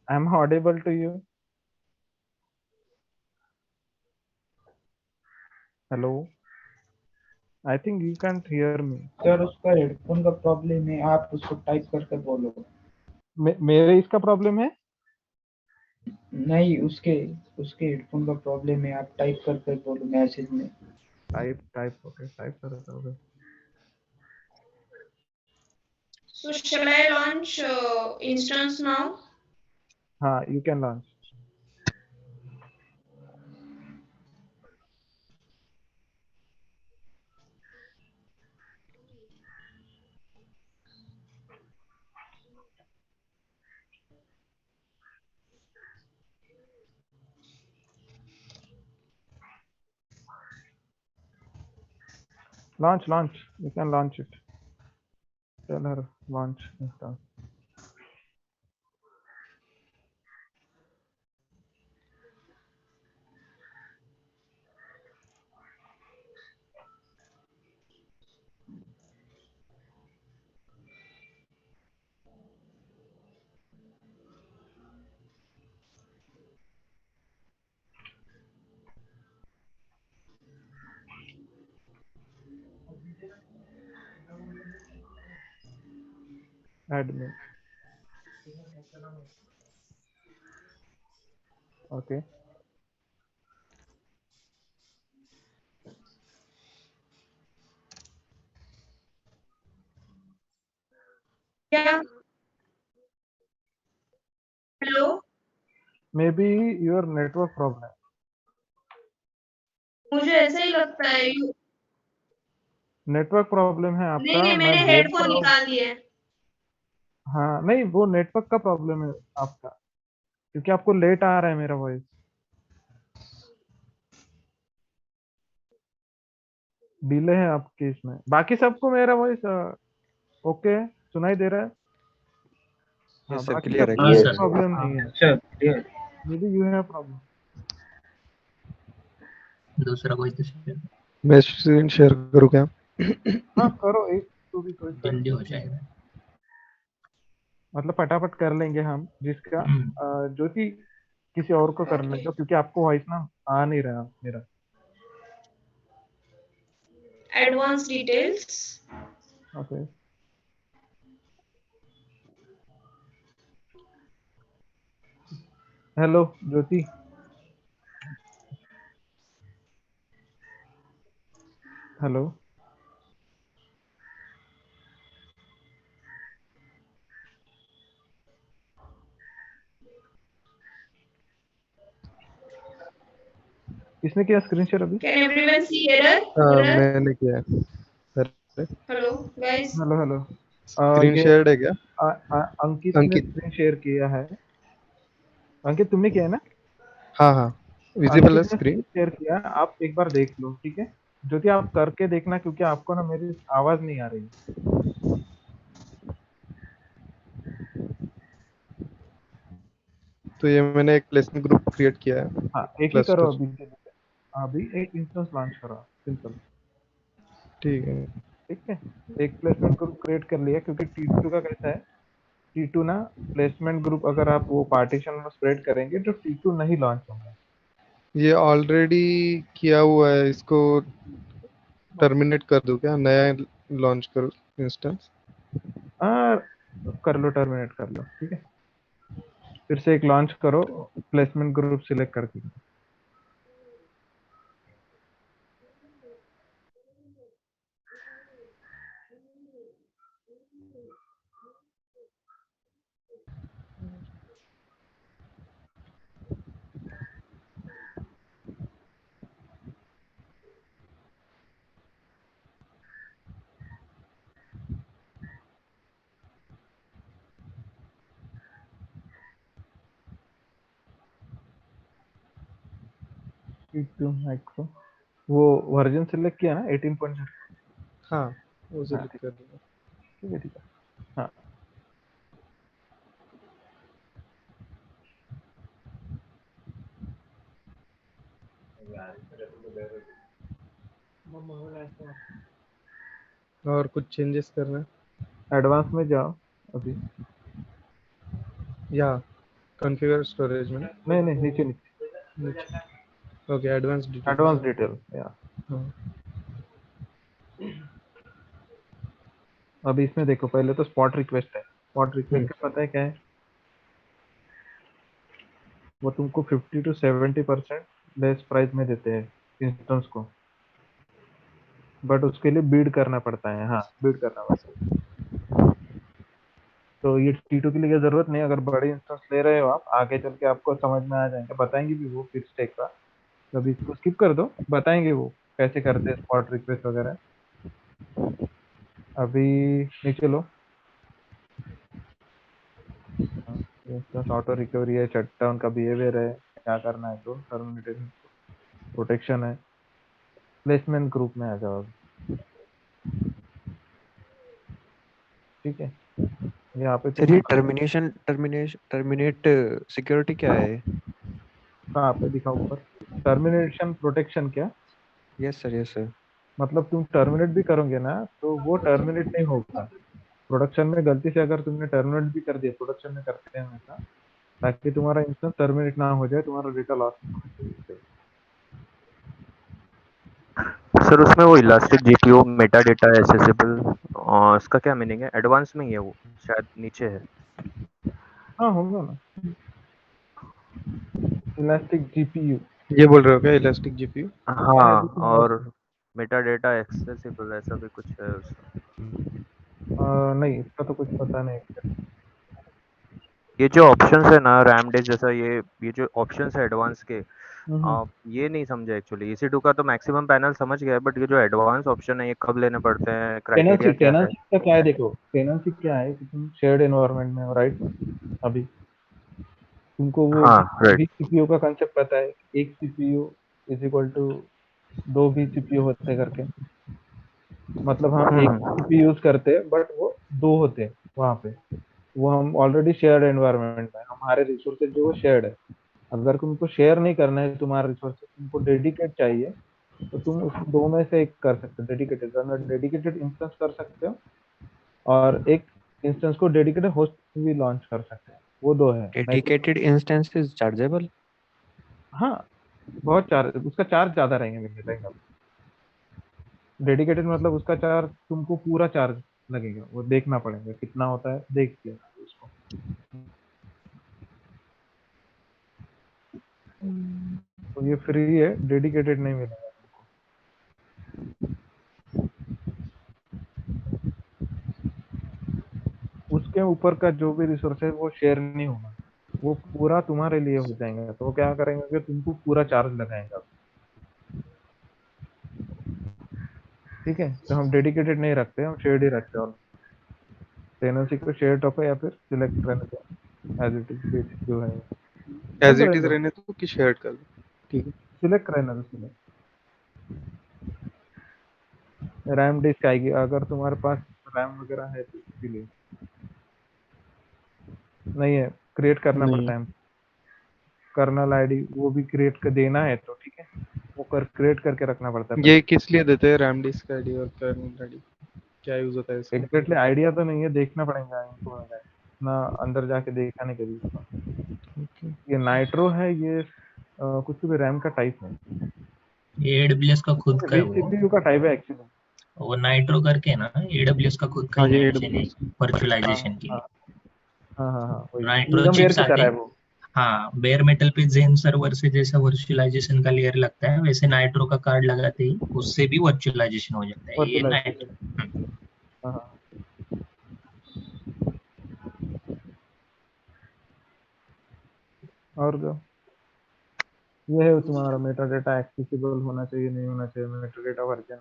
I'm audible to you. Hello. I think you can't hear me. Sir उसका headphone का problem है, आप उसको type करके बोलो। मेरे इसका problem है? नहीं, उसके उसके हेडफोन का प्रॉब्लम है, आप टाइप करके बोलो मैसेज में। टाइप ओके, टाइप कर रहा हूँ। So shall I launch instance now? हाँ, you can launch. launch, you can launch it. Tell her launch instance. Admin. Okay. Yeah. Hello. Maybe your network problem. मुझे ऐसा ही लगता है नेटवर्क प्रॉब्लम है नहीं आपका, नहीं मैं मैंने बोल हेडफोन रहा हूँ। निकाल दिए। हाँ नहीं, वो नेटवर्क का प्रॉब्लम है आपका, क्योंकि आपको लेट आ रहा है मेरा वॉइस। डिले है आपके इसमें, बाकी सबको मेरा वॉइस ओके सुनाई दे रहा है। हाँ, सर बाकी क्लियर है, हाँ क्लियर सर। प्रॉब्लम नहीं है। Sir clear। May be you have problem. दूसरा कोई तो share मैं स्क्रीन शेयर करूँ क्या? हाँ करो, एक तो भी कोई कर, जल्दी हो जाएगा। मतलब फटाफट कर लेंगे हम, जिसका ज्योति किसी और को करने दो, क्योंकि आपको वॉइस ना आ नहीं रहा मेरा। Advance details. Okay. Hello Jyoti. Hello. किसने किया स्क्रीन शेयर अभी? Can everyone see error? मैंने किया है sir. Hello guys. Hello hello. Screen ये शेयर्ड है क्या? अंकित ने अंकित। स्क्रीन शेयर किया है। अंकित तुमने किया है ना? हाँ हाँ, विजिबल है अंकित ने स्क्रीन। स्क्रीन शेयर किया, आप एक बार देख लो, ठीक है? ज्योति आप करके देखना, क्योंकि आपको ना मेरी आवाज नहीं आ रही है। तो ये मैंने एक प्लेसमेंट ग्रुप क्रिएट किया है। हाँ एक ही करो क्लस्टर। अभी। अभी एक इंस्टेंस लॉन्च करो, सिंपल। ठीक है। ठीक है, एक प्लेसमेंट ग्रुप क्रिएट कर लिया, क्योंकि T2 का कैसा है, T2 ना प्लेसमेंट ग्रुप अगर आप वो पार्टीशन में स्प्रेड करेंगे तो T2 नहीं लॉन्च होगा। ये ऑलरेडी किया हुआ है, इसको टर्मिनेट कर दूं क्या, नया लॉन्च करूं इंस्टेंस? हाँ कर लो, टर्मिनेट कर लो, ठीक है। फिर से एक लॉन्च करो, प्लेसमेंट ग्रुप सिलेक्ट करके। T2 माइक्रो, वो वर्जन सिलेक्ट किया ना 18.0? हाँ, वो हाँ सिलेक्ट कर दूंगा। ठीक है, ठीक है। हाँ और कुछ चेंजेस करना है एडवांस में जाओ अभी। या कॉन्फ़िगर स्टोरेज में? नहीं नहीं, नीचे नीचे। नीचे। Okay, advance details. Advance detail या हाँ। अभी इसमें देखो, पहले तो स्पॉट रिक्वेस्ट है। स्पॉट रिक्वेस्ट का पता है क्या है? वो तुमको 50 to 70% लेस प्राइस में देते हैं इंस्टेंस को, बट उसके लिए बीड करना पड़ता है। हाँ बीड करना पड़ता है। तो ये T2 के लिए जरूरत नहीं, अगर बड़े इंस्टेंस ले रहे हो आप, आगे चल के आपको समझ में आ जाएंगे, बताएंगे भी वो फिक्स टेक का। तो अभी इसको स्किप कर दो, बताएंगे वो कैसे करते हैं स्पॉट रिक्वेस्ट वगैरह। अभी नीचे लो, इंस्टेंस ऑटो रिकवरी है, शटडाउन का बिहेवियर है, क्या करना है, तो टर्मिनेशन प्रोटेक्शन है। प्लेसमेंट ग्रुप में आ जाओ अभी। ठीक है, यहाँ पे सर ये तुम टर्मिनेट सिक्योरिटी क्या है? कहाँ पे दिखा ऊपर टर्मिनेशन प्रोटेक्शन क्या, यस सर। मतलब तुम टर्मिनेट भी करोगे ना तो वो टर्मिनेट नहीं होगा प्रोडक्शन में, गलती से अगर तुमने टर्मिनेट भी कर दिया, प्रोडक्शन में करते हैं हमेशा, ताकि तुम्हारा इंस्टेंस टर्मिनेट ना हो जाए, तुम्हारा डेटा लॉस ना हो। सर उसमें वो elastic GPU Meta data accessible, इसका क्या मीनिंग है? एडवांस में ही है वो, शायद नीचे है। हाँ होगा ना, इलास्टिक जीपीयू। ये बोल रहे हो क्या इलास्टिक जीपीयू? हाँ, और मेटा डेटा एक्सेसिबल ऐसा भी कुछ है उसका। नहीं इसका तो कुछ पता नहीं। ये जो ऑप्शंस है ना रैम डिस्क जैसा, ये जो ऑप्शंस है एडवांस के, ये नहीं समझा एक्चुअली। EC2 का तो मैक्सिमम पैनल समझ गया, बट ये जो एडवांस ऑप्शन है ये कब लेने पड़ते हैं, क्राइटेरिया क्या है? टेनेंसी का क्या है, देखो टेनेंसी क्या है कि तुम शेयर्ड एनवायरनमेंट में हो, राइट? अभी तुमको वो हाँ राइट। भी सीपीयू का कंसेप्ट पता है, एक सीपीयू इज इक्वल टू 2 भी सीपीयू होते करके, मतलब हम एक सीपीयू यूज करते हैं बट वो 2 होते हैं वहाँ पे, वो हम ऑलरेडी शेयर्ड एनवायरनमेंट में, हमारे रिसोर्सेज जो वो शेयर्ड है। अगर तुमको शेयर नहीं करना है तुम्हारे रिसोर्सेज, तुमको डेडिकेट चाहिए, तो तुम उस 2 में से एक कर सकते हो। डेडिकेटेड इंस्टेंस कर सकते हो, और एक इंस्टेंस को डेडिकेटेड होस्ट भी लॉन्च कर सकते हैं, वो 2 है। Dedicated instance is chargeable? हाँ बहुत चार्ज, उसका चार्ज ज्यादा रहेगा। डेडिकेटेड मतलब उसका चार्ज तुमको पूरा चार्ज लगेगा, वो देखना पड़ेगा कितना होता है, देख लेना उसको। तो ये फ्री है, डेडिकेटेड नहीं मिलेगा तुमको। उसके ऊपर का जो भी रिसोर्स है वो शेयर नहीं होगा, वो पूरा तुम्हारे लिए हो जाएगा। तो वो क्या करेंगे कि तुमको पूरा चार्ज लगाएगा, ठीक है? तो हम डेडिकेटेड नहीं रखते, हम शेयर्ड ही रखते हैं। टेनेंसी को शेयर्ड रखो या फिर सिलेक्ट रहने दो, एज इट इज बेसिक जो है एज इट इज रहने तो कि शेयर्ड कर दो, ठीक है। सिलेक्ट रहना दो, सिलेक्ट। रैम डिस्क आएगी अगर तुम्हारे पास रैम वगैरह है तो, इसलिए नहीं है क्रिएट करना नहीं पड़ता है। कर्नल आईडी वो भी क्रिएट कर देना है तो ठीक है, वो क्रिएट करके रखना पड़ता है। ये किस लिए देते हैं रैम डिस्क आईडी और कर्नल आईडी, क्या यूज होता है इसका? एग्जैक्टली आइडिया तो नहीं है, देखना पड़ेगा इनको, ना अंदर जाके देखा नहीं कभी इसका। ये नाइट्रो है, ये कुछ भी रैम का टाइप है, ये AWS का खुद का है वो CPU का टाइप है एक्चुअली। नाइट्रो करके ना, AWS का खुद का हाँ, ये इंजन है वर्चुअलाइजेशन के लिए। हाँ वही नाइट्रो VMware चिप्स की आते तरह है हैं। वो। हाँ, बेयर मेटल पे जेन सर्वर से जैसा वर्चुअलाइजेशन का लेयर लगता है, वैसे नाइट्रो का कार्ड लगाते ही उससे भी वर्चुअलाइजेशन हो जाता है। ये नाइट्रो। हाँ और जो ये है तुम्हारा मेटा डेटा एक्सेसिबल होना चाहिए, नहीं होना चाहिए, मेटा डेटा वर्जन,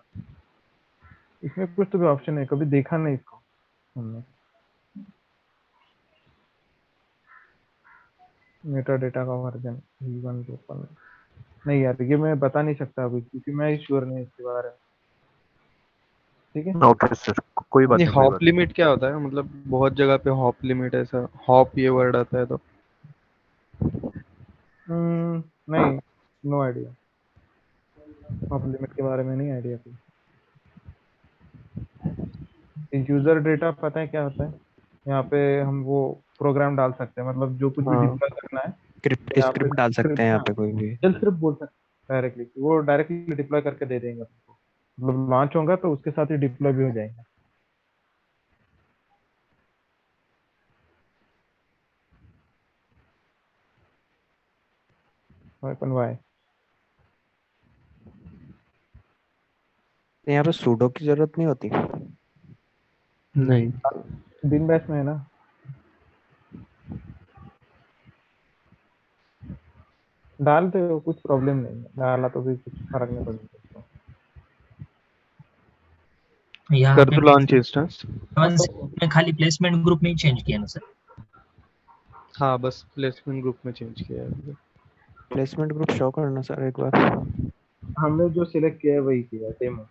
इसमें कुछ तो भी ऑप्शन है, कभी देखा नहीं इसको हमने। मेटा डेटा का वर्जन V1 2 नहीं यार, ये मैं बता नहीं सकता अभी क्योंकि मैं श्योर नहीं इसके बारे में, ठीक है? ओके सर, कोई बात ये नहीं, कोई हॉप बात लिमिट क्या होता है? मतलब बहुत जगह पे हॉप लिमिट ऐसा हॉप ये वर्ड आता है तो नहीं, नो आइडिया, ऑफ लिमिट के बारे में नहीं आइडिया कोई। यूजर डेटा पता है क्या होता है? यहाँ पे हम वो प्रोग्राम डाल सकते हैं, मतलब जो कुछ भी हाँ, डिप्लॉय करना है यहाँ पे स्क्रिप्ट डाल सकते हैं यहाँ पे कोई भी। चल सिर्फ बोल सकते हैं डायरेक्टली, वो डायरेक्टली डिप्लॉय करके दे देंगे आपको, मतलब लॉन्च होगा तो उसके साथ ही डिप्लॉय भी हो जाएगा। अपन वाई यहाँ पे सूडो की जरूरत नहीं होती? नहीं। बिन बैश में है ना, डालते हो कुछ प्रॉब्लम नहीं है, डाला तो भी कुछ फर्क नहीं पड़ता। यहाँ कर पे दो लॉन्च इंस्टेंस। में खाली प्लेसमेंट ग्रुप नहीं चेंज किया ना सर? हाँ बस प्लेसमेंट ग्रुप में चेंज किया है। प्लेसमेंट ग्रुप शो करना सर एक बार। हमने जो सिलेक्ट किया है वही किया डेमो।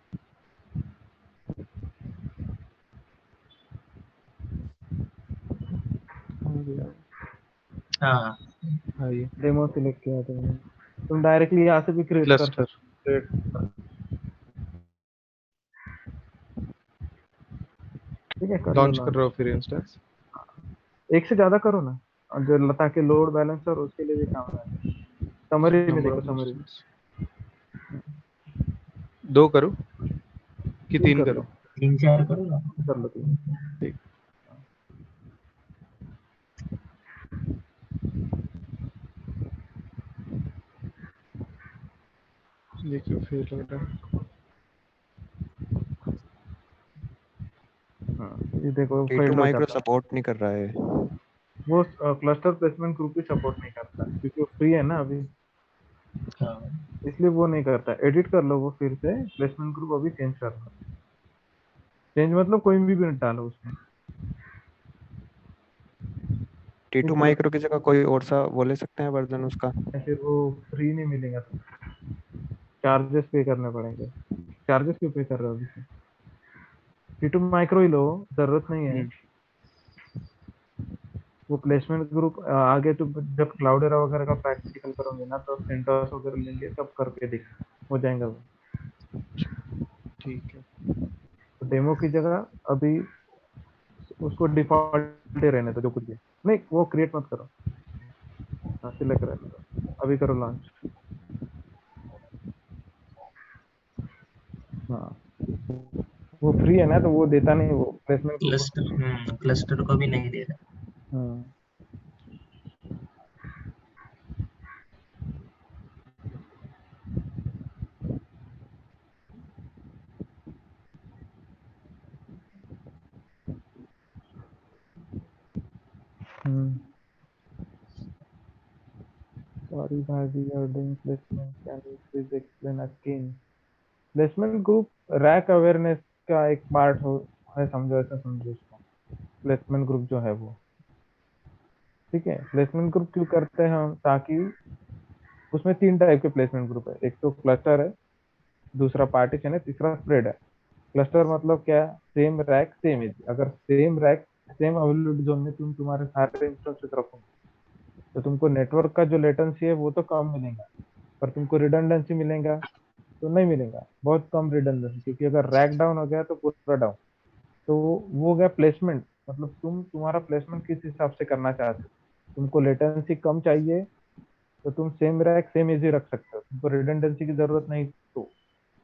गया। हाँ हाँ ये डेमो सिलेक्ट किया तुमने, तुम डायरेक्टली यहाँ से भी क्रिएट कर क्लस्टर सकते। ठीक है, कर लो लॉन्च कर launch। रहा हूँ फिर इंस्टेंस। एक से ज्यादा करो ना, और जो ताकि लोड बैलेंसर उसके लिए भी काम आए। समरी में नंबर देखो, ऑफ समरी इंस्टेंस 2 करूँ कि 3 कर लो, करूँ? 3-4 करो ना। कर लो 3। ठीक। ये क्यों फेल हो रहा है? हाँ, ये देखो T2 फेल्ड हो माइक्रो जाता है। सपोर्ट नहीं कर रहा है। वो क्लस्टर प्लेसमेंट ग्रुप भी सपोर्ट नहीं करता क्योंकि वो फ्री है ना अभी, हाँ इसलिए वो नहीं करता। एडिट कर लो वो, फिर से प्लेसमेंट ग्रुप अभी चेंज कर लो। चेंज मतलब कोई भी डालो उसमें। T2 माइक्रो की जगह कोई और सा वो ले सकते हैं वर्जन उसका। फिर वो फ्री नहीं मिलेगा, तो चार्जेस पे करने पड़ेंगे। चार्जेस क्यों पे कर रहे हो अभी? टी2 माइक्रो ही लो, जरूरत नहीं है। वो प्लेसमेंट ग्रुप आगे तो जब क्लाउडेरा वगैरह का प्रैक्टिकल करोगे ना, तो सेंटर्स वगैरह लेंगे तब करके दिख हो जाएगा वो। ठीक है। तो डेमो की जगह अभी उसको डिफॉल्ट ही रहने दो, जो कुछ भी। नहीं, वो क्रिएट मत करो, हाँ सिलेक्ट रहने दो, अभी करो लॉन्च। हाँ, वो फ्री है ना, तो वो देता नहीं, वो प्लेसमेंट ग्रुप। क्लस्टर को भी नहीं दे रहा। हाँ, सॉरी भाजी, you are doing placement, can you please explain again? Placement group rack awareness का एक पार्ट हो है, समझो, ऐसा समझो उसको। प्लेसमेंट ग्रुप जो है वो, ठीक है। प्लेसमेंट ग्रुप क्यों करते हैं हम? ताकि उसमें 3 टाइप के प्लेसमेंट ग्रुप है। एक तो क्लस्टर है, दूसरा पार्टीशन है, तीसरा स्प्रेड है। क्लस्टर मतलब क्या? Same rack same edge. अगर same rack same availability zone में तुम तुम्हारे सारे इंस्टेंसेस रखोगे, तो तुमको नेटवर्क का जो लेटेंसी है वो तो कम मिलेगा, पर तुमको रिडंडेंसी मिलेगा तो नहीं मिलेगा, बहुत कम रिडंडेंसी। क्योंकि अगर रैक डाउन हो गया तो पूरा डाउन। तो वो हो गया प्लेसमेंट, मतलब तुम तुम्हारा प्लेसमेंट किस हिसाब से करना चाहते हो। तुमको लेटेंसी कम चाहिए तो तुम सेम रैक सेम एज ही रख सकते हो, तुमको रिडंडेंसी की जरूरत नहीं। तो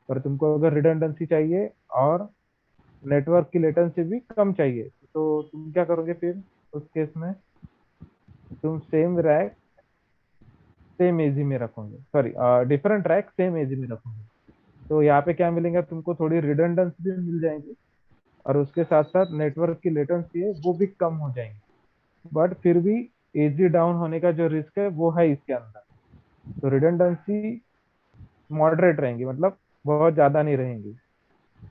पर तुमको अगर रिडंडेंसी चाहिए और नेटवर्क की लेटेंसी भी कम चाहिए, तो तुम क्या करोगे फिर उस केस में? तुम सेम रैक सेम एजी में रखोगे, सॉरी डिफरेंट रैक सेम एजी में रखोगे। तो यहाँ पे क्या मिलेगा तुमको? थोड़ी रिडंडेंसी भी मिल जाएगी, और उसके साथ साथ नेटवर्क की लेटेंसी है वो भी कम हो जाएंगी। बट फिर भी एजी डाउन होने का जो रिस्क है वो है इसके अंदर। तो रिडंडेंसी मॉडरेट रहेंगी, मतलब बहुत ज्यादा नहीं रहेंगी।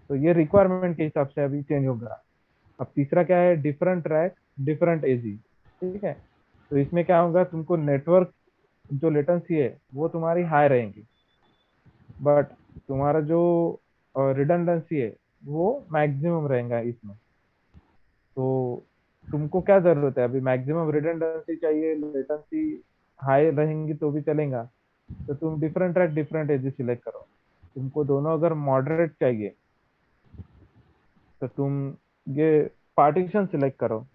तो ये रिक्वायरमेंट के हिसाब से अभी चेंज होगा। अब तीसरा क्या है? डिफरेंट रैक डिफरेंट एजी, ठीक है। तो इसमें क्या होगा? तुमको नेटवर्क जो लेटेंसी है वो तुम्हारी हाई रहेंगी, बट तुम्हारा जो रिडंडेंसी है वो मैक्सिमम रहेगा इसमें। तो तुमको क्या जरूरत है? अभी मैक्सिमम रिडंडेंसी चाहिए, लेटेंसी हाई रहेंगी तो भी चलेगा, तो तुम डिफरेंट ट्रैक डिफरेंट एजी सिलेक्ट करो। तुमको दोनों अगर मॉडरेट चाहिए तो तुम ये पार्टीशन सिलेक्ट करो।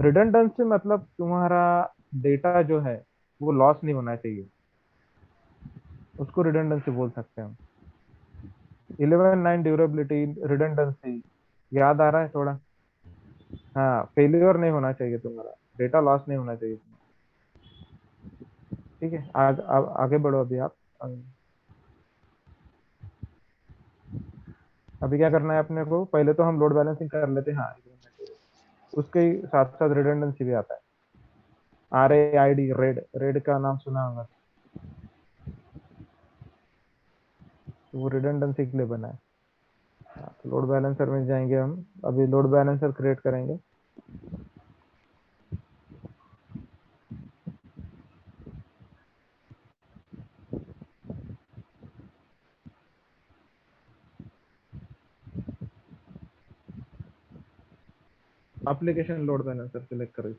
रिडंडेंसी मतलब तुम्हारा डेटा जो है वो लॉस नहीं होना चाहिए, उसको रिडंडेंसी बोल सकते हैं हम। 11.9 ड्यूरेबिलिटी, रिडंडेंसी, याद आ रहा है थोड़ा? हाँ, फेलियर नहीं होना चाहिए तुम्हारा, डेटा लॉस नहीं होना चाहिए तुम्हारा। ठीक है, आगे बढ़ो अभी आप। अभी क्या करना है अपने को? पहले तो हम लोड बैलेंसिंग कर लेते हैं। हाँ, उसके साथ साथ रिडंडेंसी भी आता है। RAID, रेड, रेड का नाम सुना होगा, तो वो रिडंडेंसी के लिए बना है। तो लोड बैलेंसर में जाएंगे हम, अभी लोड बैलेंसर क्रिएट करेंगे। एप्लीकेशन लोड बैलेंसर सिलेक्ट करो।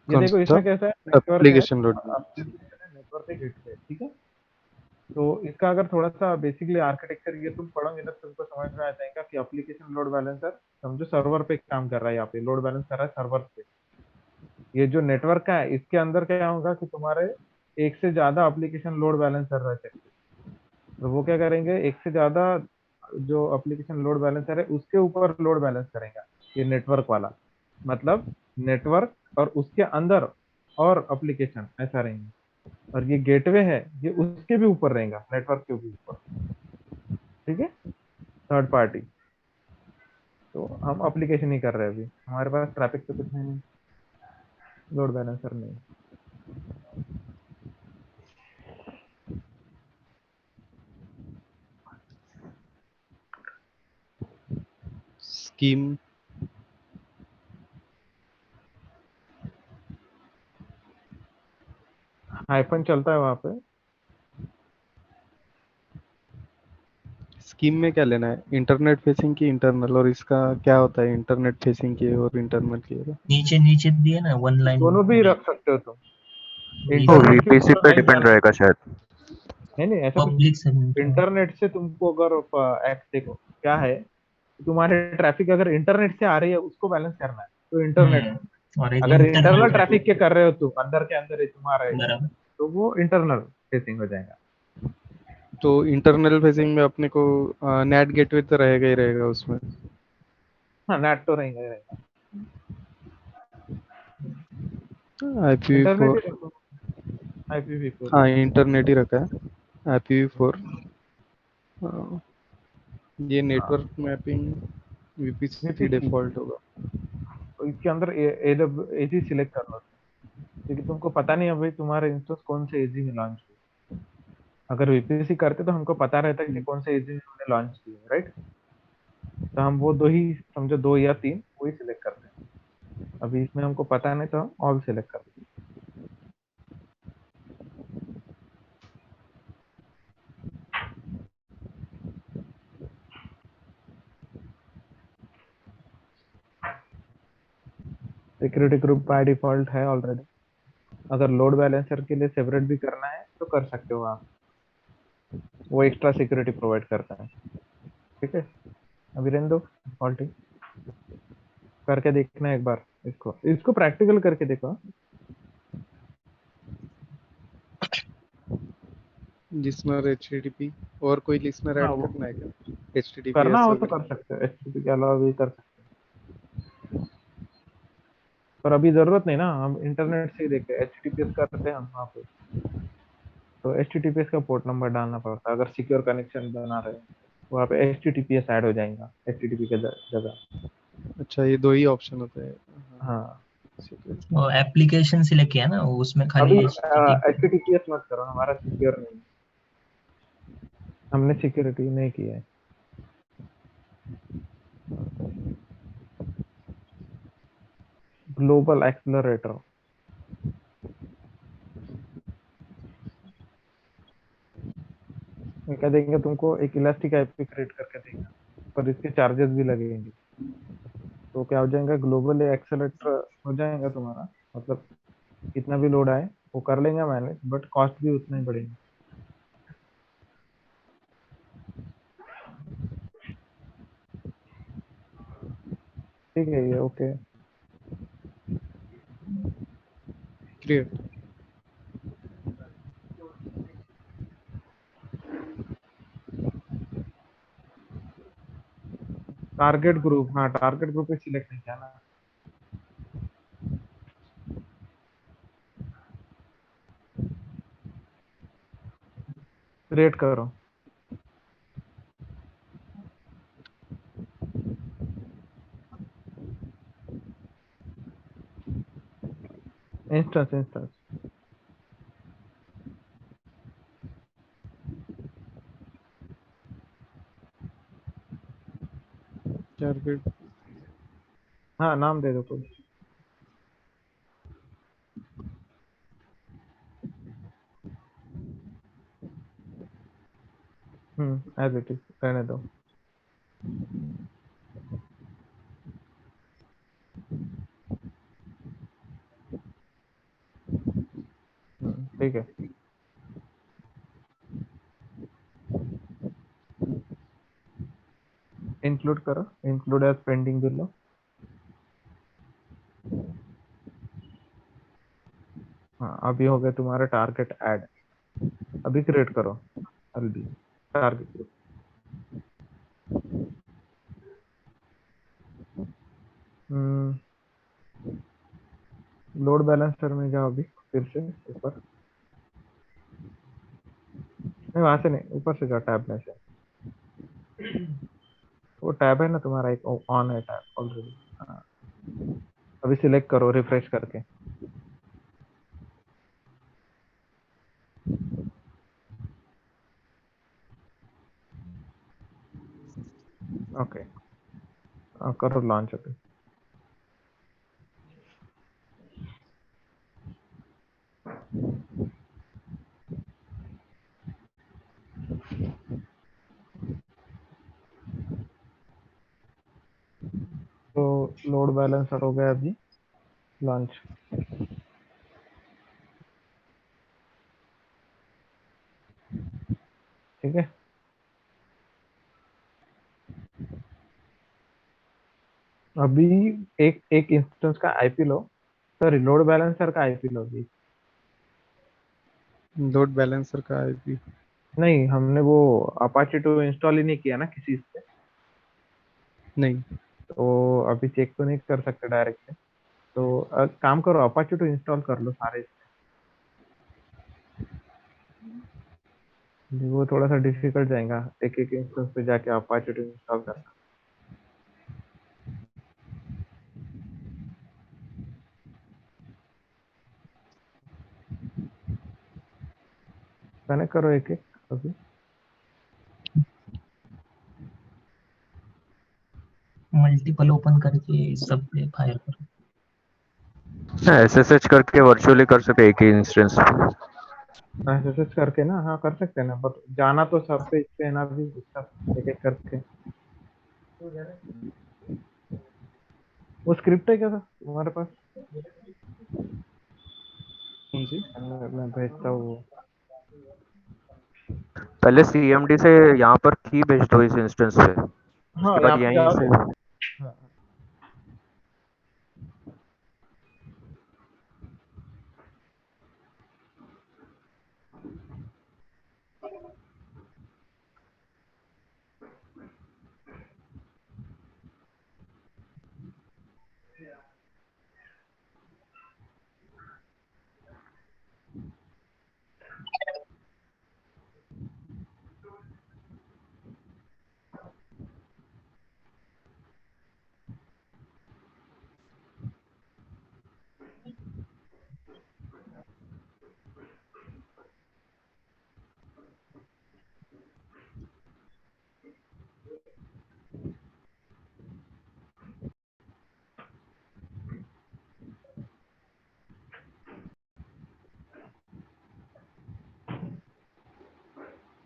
ये कौन देखो सा इसमें कैसा है, नेटवर्क है, एप्लीकेशन लोड नेटवर्क है, गेटवे, ठीक है। तो इसका अगर थोड़ा सा बेसिकली आर्किटेक्चर ये तुम पढ़ोगे ना, तुमको समझ में आ जाएगा कि एप्लीकेशन लोड बैलेंसर समझो सर्वर पे काम कर रहा है, यहाँ पे लोड बैलेंस कर रहा है सर्वर पे। ये जो नेटवर्क का है इसके अंदर क्या होगा कि तुम्हारे एक से ज्यादा एप्लीकेशन लोड बैलेंसर रह सकते हैं। तो वो क्या करेंगे, एक से ज्यादा जो एप्लीकेशन लोड बैलेंसर है उसके ऊपर लोड बैलेंस करेगा ये नेटवर्क वाला। मतलब नेटवर्क और उसके अंदर और एप्लीकेशन ऐसा रहेंगे, और ये गेटवे है ये उसके भी ऊपर रहेगा, नेटवर्क के भी ऊपर, ठीक है, थर्ड पार्टी। तो हम एप्लीकेशन ही कर रहे हैं, अभी हमारे पास ट्रैफिक तो कुछ है नहीं, लोड बैलेंसर नहीं। स्कीम हाइफन चलता है वहां पे। स्कीम में क्या लेना है, इंटरनेट फेसिंग की इंटरनल, और इसका क्या होता है इंटरनेट फेसिंग की और इंटरनल की? नीचे नीचे दिए ना वन लाइन दोनों भी रख सकते हो तुम, वो इंटरनेट के वीपीसी ऊपर पे लाइन डाल डिपेंड रहेगा शायद। नहीं नहीं ऐसा कुछ पब्लिक से इंटरनेट से तुमको अगर एक्ट देखो क्या है, तुम्हारे ट्रैफिक अगर इंटरनेट से आ रही है उसको बैलेंस करना है तो इंटरनेट। और एक अगर इंटरनल इंटरनल ट्रैफिक के कर रहे हो तुम, अंदर के अंदर ही तुम्हारे, बराबर। तो वो इंटरनल फेसिंग हो जाएगा। तो इंटरनल फेसिंग में अपने को नेट गेटवे तो रहेगा ही रहेगा उसमें। हाँ नेट तो रहेगा ही रहेगा, इंटरनेट ही IPv4, रखो, IPv4। हाँ इंटरनेट ही रखा है IPv4। ये network mapping VPC VPC default होगा। तो इसके अंदर एजी सिलेक्ट कर लो, क्योंकि तुमको पता नहीं है भाई तुम्हारे इंस्टेंस कौन से एजी में लॉन्च हुई। अगर VPC करते तो हमको पता रहता कि कौन से एजी में हमने लॉन्च किए, राइट। तो हम वो दो ही समझो, दो या तीन वही सिलेक्ट करते हैं। अभी इसमें हमको पता नहीं तो हम ऑल सिलेक्ट करते हैं। सिक्योरिटी ग्रुप बाय डिफॉल्ट है ऑलरेडी, अगर लोड बैलेंसर के लिए सेपरेट भी करना है तो कर सकते हो आप, वो एक्स्ट्रा सिक्योरिटी प्रोवाइड करता है, ठीक है। अभी रहने दो डिफॉल्ट ही, करके देखना एक बार, इसको इसको प्रैक्टिकल करके देखो। लिसनर HTTP, और कोई लिसनर हाँ ऐड वो करना है क्या, करना HTTPS हो तो वगैरह? कर सकते हो, HTTP के अलावा भी कर सकते हो, पर अभी जरूरत नहीं ना, हम इंटरनेट से ही देखते हैं, HTTPS करते हैं हम वहाँ पे, तो HTTPS का पोर्ट नंबर डालना पड़ता है अगर सिक्योर कनेक्शन बना रहे हैं, वहाँ पे HTTPS ऐड हो जाएगा HTTP के जगह। अच्छा ये दो ही ऑप्शन होते हैं। हाँ security। वो एप्लीकेशन सिलेक्ट किया ना, उसमें खाली अभी HTTP। HTTPS मत करो, हमारा सिक्योर नहीं है, हमने सिक्योरिटी नहीं की है। ग्लोबल एक्सेलरेटर, क्या देंगे तुमको, एक इलास्टिक आईपी क्रिएट करके देगा, पर इसके चार्जेस भी लगेंगे। तो क्या हो जाएगा, ग्लोबल एक्सेलरेटर हो जाएगा तुम्हारा, मतलब कितना भी लोड आए वो कर लेंगे मैनेज, बट कॉस्ट भी उतना ही बढ़ेगा। ठीक है ये ओके। क्लियर। टारगेट ग्रुप, हाँ टारगेट ग्रुप पे सिलेक्ट नहीं किया ना, क्रिएट करो, इंस्टेंस इंस्टेंस। टारगेट हाँ नाम दे दो कोई। एज इट इज रहने दो। ठीक है, इंक्लूड करो, इंक्लूड एज पेंडिंग बिलो। हाँ, अभी हो गया तुम्हारा टारगेट ऐड। अभी क्रिएट करो अल्बी टारगेट ग्रुप। लोड बैलेंसर में जाओ अभी फिर से ऊपर, नहीं वहां से नहीं, ऊपर से जाओ टैब में से। वो टैब है ना तुम्हारा, एक ऑन है टैब ऑलरेडी। हाँ, अभी सिलेक्ट करो रिफ्रेश करके। ओके, करो लॉन्च अभी। तो लोड बैलेंसर हो गया अभी लॉन्च। ठीक है, अभी एक एक इंस्टेंस का आईपी लो, सॉरी लोड बैलेंसर का आईपी लो अभी। लोड बैलेंसर का आईपी नहीं, हमने वो अपाचे 2 इंस्टॉल ही नहीं किया ना किसी से, नहीं। तो अभी चेक तो नहीं कर सकते डायरेक्ट। तो काम करो, अपाचे 2 इंस्टॉल कर लो सारे। वो थोड़ा सा डिफिकल्ट जाएगा एक एक इंस्टेंस पे जाके अपाचे 2 इंस्टॉल करना। कनेक्ट करो एक एक अभी। मल्टीपल ओपन करके सब पे फायर करो। SSH करके वर्चुअली कर सके एक ही इंस्टेंस पे। एसएसएच करके ना, हाँ कर सकते हैं ना, बट जाना तो सब पे, इस पे है ना अभी सब एक एक करके। वो स्क्रिप्ट है क्या था तुम्हारे पास? कौन सी? मैं भेजता हूँ वो। पहले CMD से यहाँ पर की भेज दो इस इंस्टेंस पे, हाँ उसके यहाँ बाद पे यहीं जाओ से। तो, हाँ,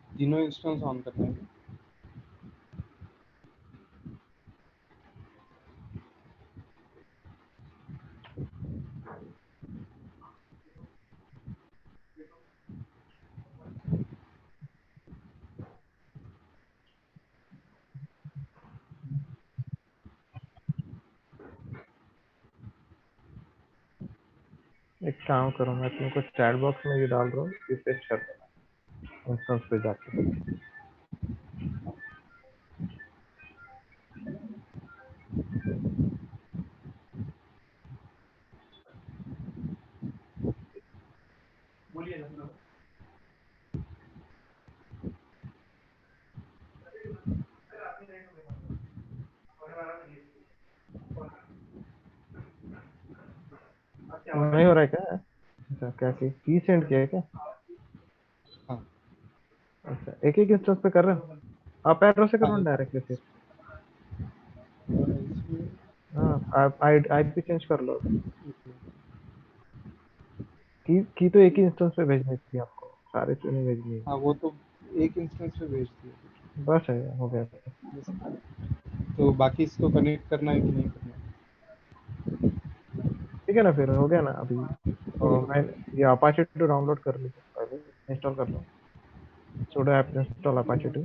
तीनों इंस्टेंस ऑन करना है। एक काम करो, मैं तुमको चैट बॉक्स में ये डाल रहा हूँ, रिफ्रेश कर देना इंस्टेंस पे जाके। नहीं हो रहा है क्या? अच्छा, क्या की सेंड किया है क्या? हाँ। अच्छा, एक एक इंस्टेंस पे कर रहे हो आप? एरो से करो डायरेक्टली फिर। हाँ, आप आईपी चेंज कर लो। की तो एक ही इंस्टेंस पे भेजनी थी आपको, सारे पे नहीं भेजनी है। हाँ वो तो एक इंस्टेंस पे भेज दिया। बस है, हो गया। तो बाकी इसको कनेक्ट करना है कि नहीं करना है? ठीक है ना, फिर हो गया ना अभी। और मैं ये अपाचे 2 डाउनलोड कर ली पहले, इंस्टॉल कर लो sudo apt install apache 2।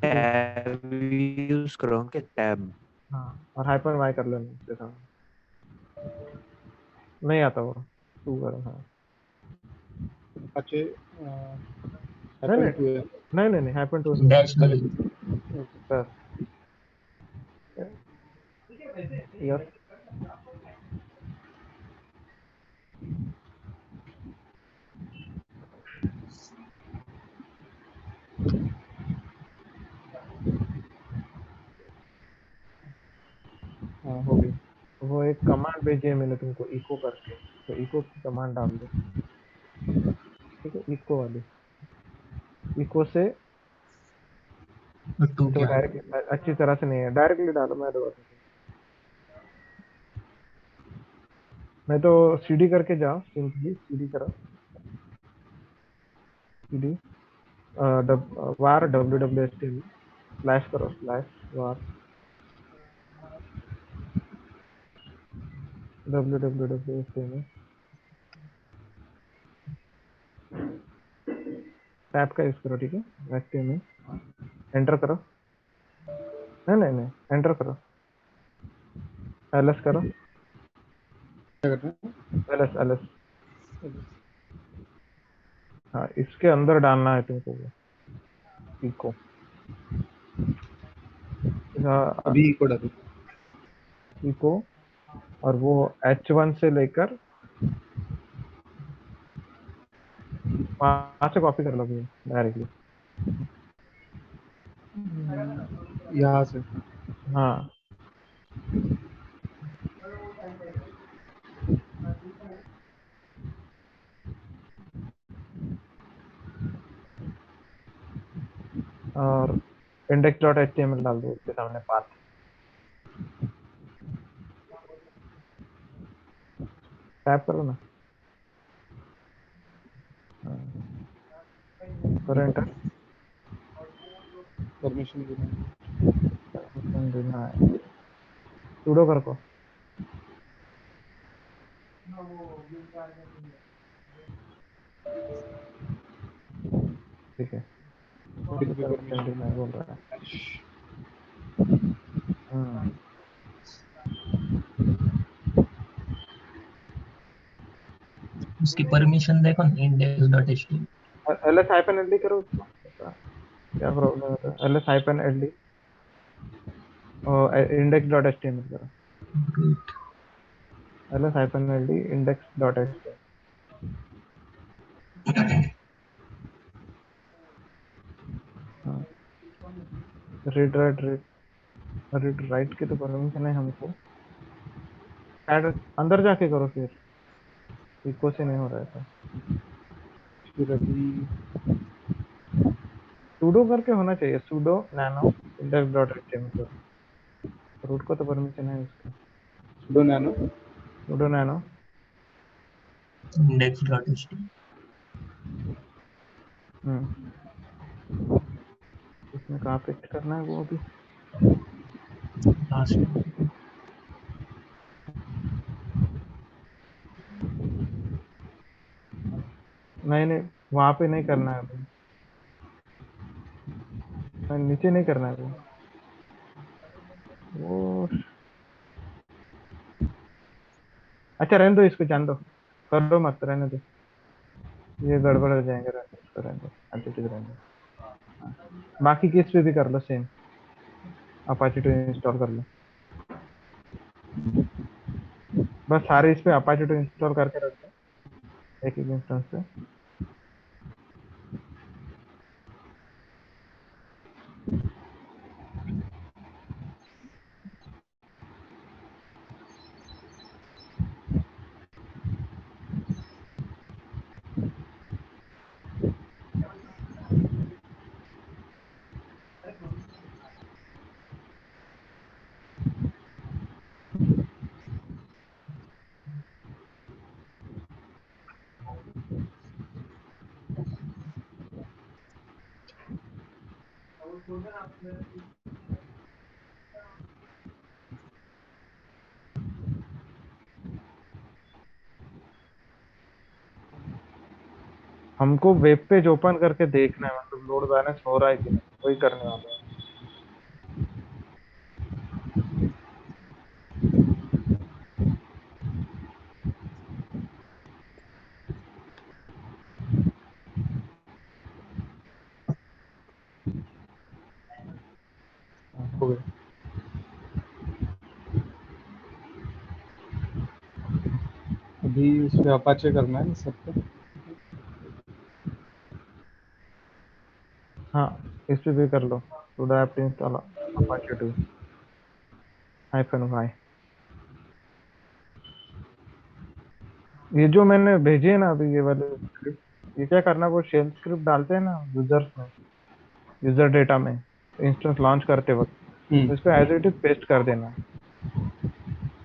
Tab use करोगे टैब? हाँ, और हाइपर वाई कर लेना उसके साथ। नहीं आता वो, तू करो। हाँ Apache नहीं Happen नहीं 2 है। नहीं नहीं नहीं हाइपर 2 नहीं, डैश अच्छा, बस यस। हाँ हो गई। वो एक कमांड भेजी है मैंने तुमको इको करके, तो इको की कमांड डाल दो, ठीक है, इको वाली। इको से टू तो क्या डायरेक्ट अच्छी तरह से नहीं है, डायरेक्टली डालो, मैं दबा दूँ। मैं तो सीडी करके जाओ, सिंपली सीडी करो, सीडी वार www स्लैश करो, स्लैश वार www टैब का यूज करो, ठीक है, HTML एंटर करो। नहीं नहीं नहीं, एंटर करो, ls करो, क्या करना है? ls। हाँ, इसके अंदर डालना है तुमको वो इको। अभी इको डालो। इको और वो h1 से लेकर वहां से कॉपी कर लो डायरेक्टली। यहाँ से हाँ और index.html डाल दो उसके सामने पाथ। टैप करो ना, करो एंटर। परमिशन देना। देना है, sudo कर को। ठीक है, फिर भी परमिशन मैं बोल रहा है। हाँ, उसकी परमिशन देखो ना, index.html। ls हाइपन ld करो उसको, क्या प्रॉब्लम है? ls हाइपन ld और index.html करो, ls हाइपन ld index.html। हाँ, रीड राइट की तो परमिशन है हमको, ऐड अंदर जाके करो, फिर इको से नहीं हो रहा है तो फिर अभी sudo करके होना चाहिए, sudo nano index.html करो। रूट को तो परमिशन है उसका, sudo nano sudo nano index.html। इसमें कहाँ पेस्ट करना है वो अभी? लास्ट नहीं नहीं, वहां पे नहीं करना है अभी, नीचे नहीं करना है वो। अच्छा रहने दो इसको, जान दो, कर दो मत, रहने दो, ये गड़बड़ हो जाएंगे, रहने दो इसको, रहने दो, एंटिटी रहने दो। हाँ। बाकी किस पे भी कर लो सेम, अपाचे 2 इंस्टॉल कर लो, बस सारे इस पे अपाचे 2 इंस्टॉल करके रख दो एक एक इंस्टेंस पे। हमको वेब पेज ओपन करके देखना है, मतलब लोड बैलेंस हो रहा है कि नहीं, वही करने वाले हैं। हो गया। अभी उसमें अपाचे करना है सब पे। हाँ, इस पे भी कर लो। Sudo apt install Apache 2 -y। ये जो मैंने भेजी है ना अभी, ये वाले स्क्रिप्ट, ये क्या करना, वो शेल स्क्रिप्ट डालते हैं ना यूजर्स में, यूजर डेटा में, इंस्टेंस लॉन्च करते वक्त, तो इसको एज इट इज पेस्ट कर देना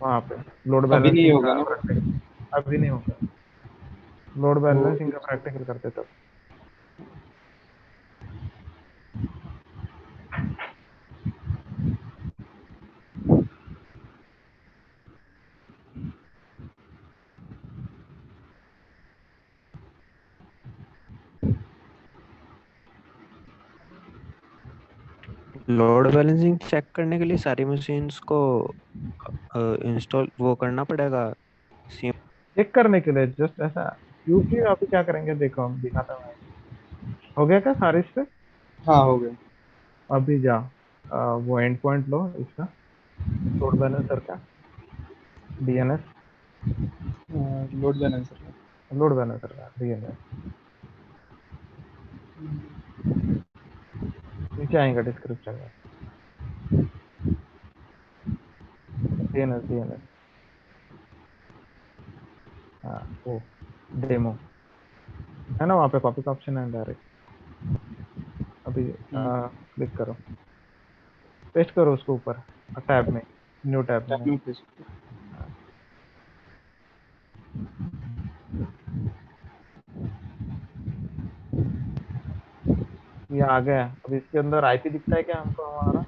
वहाँ पे। लोड अभी नहीं बैलेंसिंग होगा का ना? प्रैक्टिकल अभी नहीं होगा, लोड तो बैलेंसिंग का प्रैक्टिकल करते तब। लोड बैलेंसिंग चेक करने के लिए सारी मशीन्स को इंस्टॉल वो करना पड़ेगा सी। चेक करने के लिए जस्ट ऐसा, क्योंकि अभी क्या करेंगे देखो, हम दिखाता हूँ। हो गया क्या सारे इस पे? हाँ हो गया। अभी जा वो एंड पॉइंट लो इसका, लोड बैलेंसर का, डीएनएस, लोड बैलेंसर का। लोड बैलेंसर का डीएनएस, नीचे आएगा डिस्क्रिप्शन में, डीएनएस डीएनएस, हाँ वो डेमो है ना, वहाँ पे कॉपी का ऑप्शन है डायरेक्ट। अभी क्लिक करो, पेस्ट करो उसको ऊपर टैब में, न्यू टैब में। टैब में पेस्ट। ये आ गया। अब इसके अंदर आईपी दिखता है क्या हमको हमारा?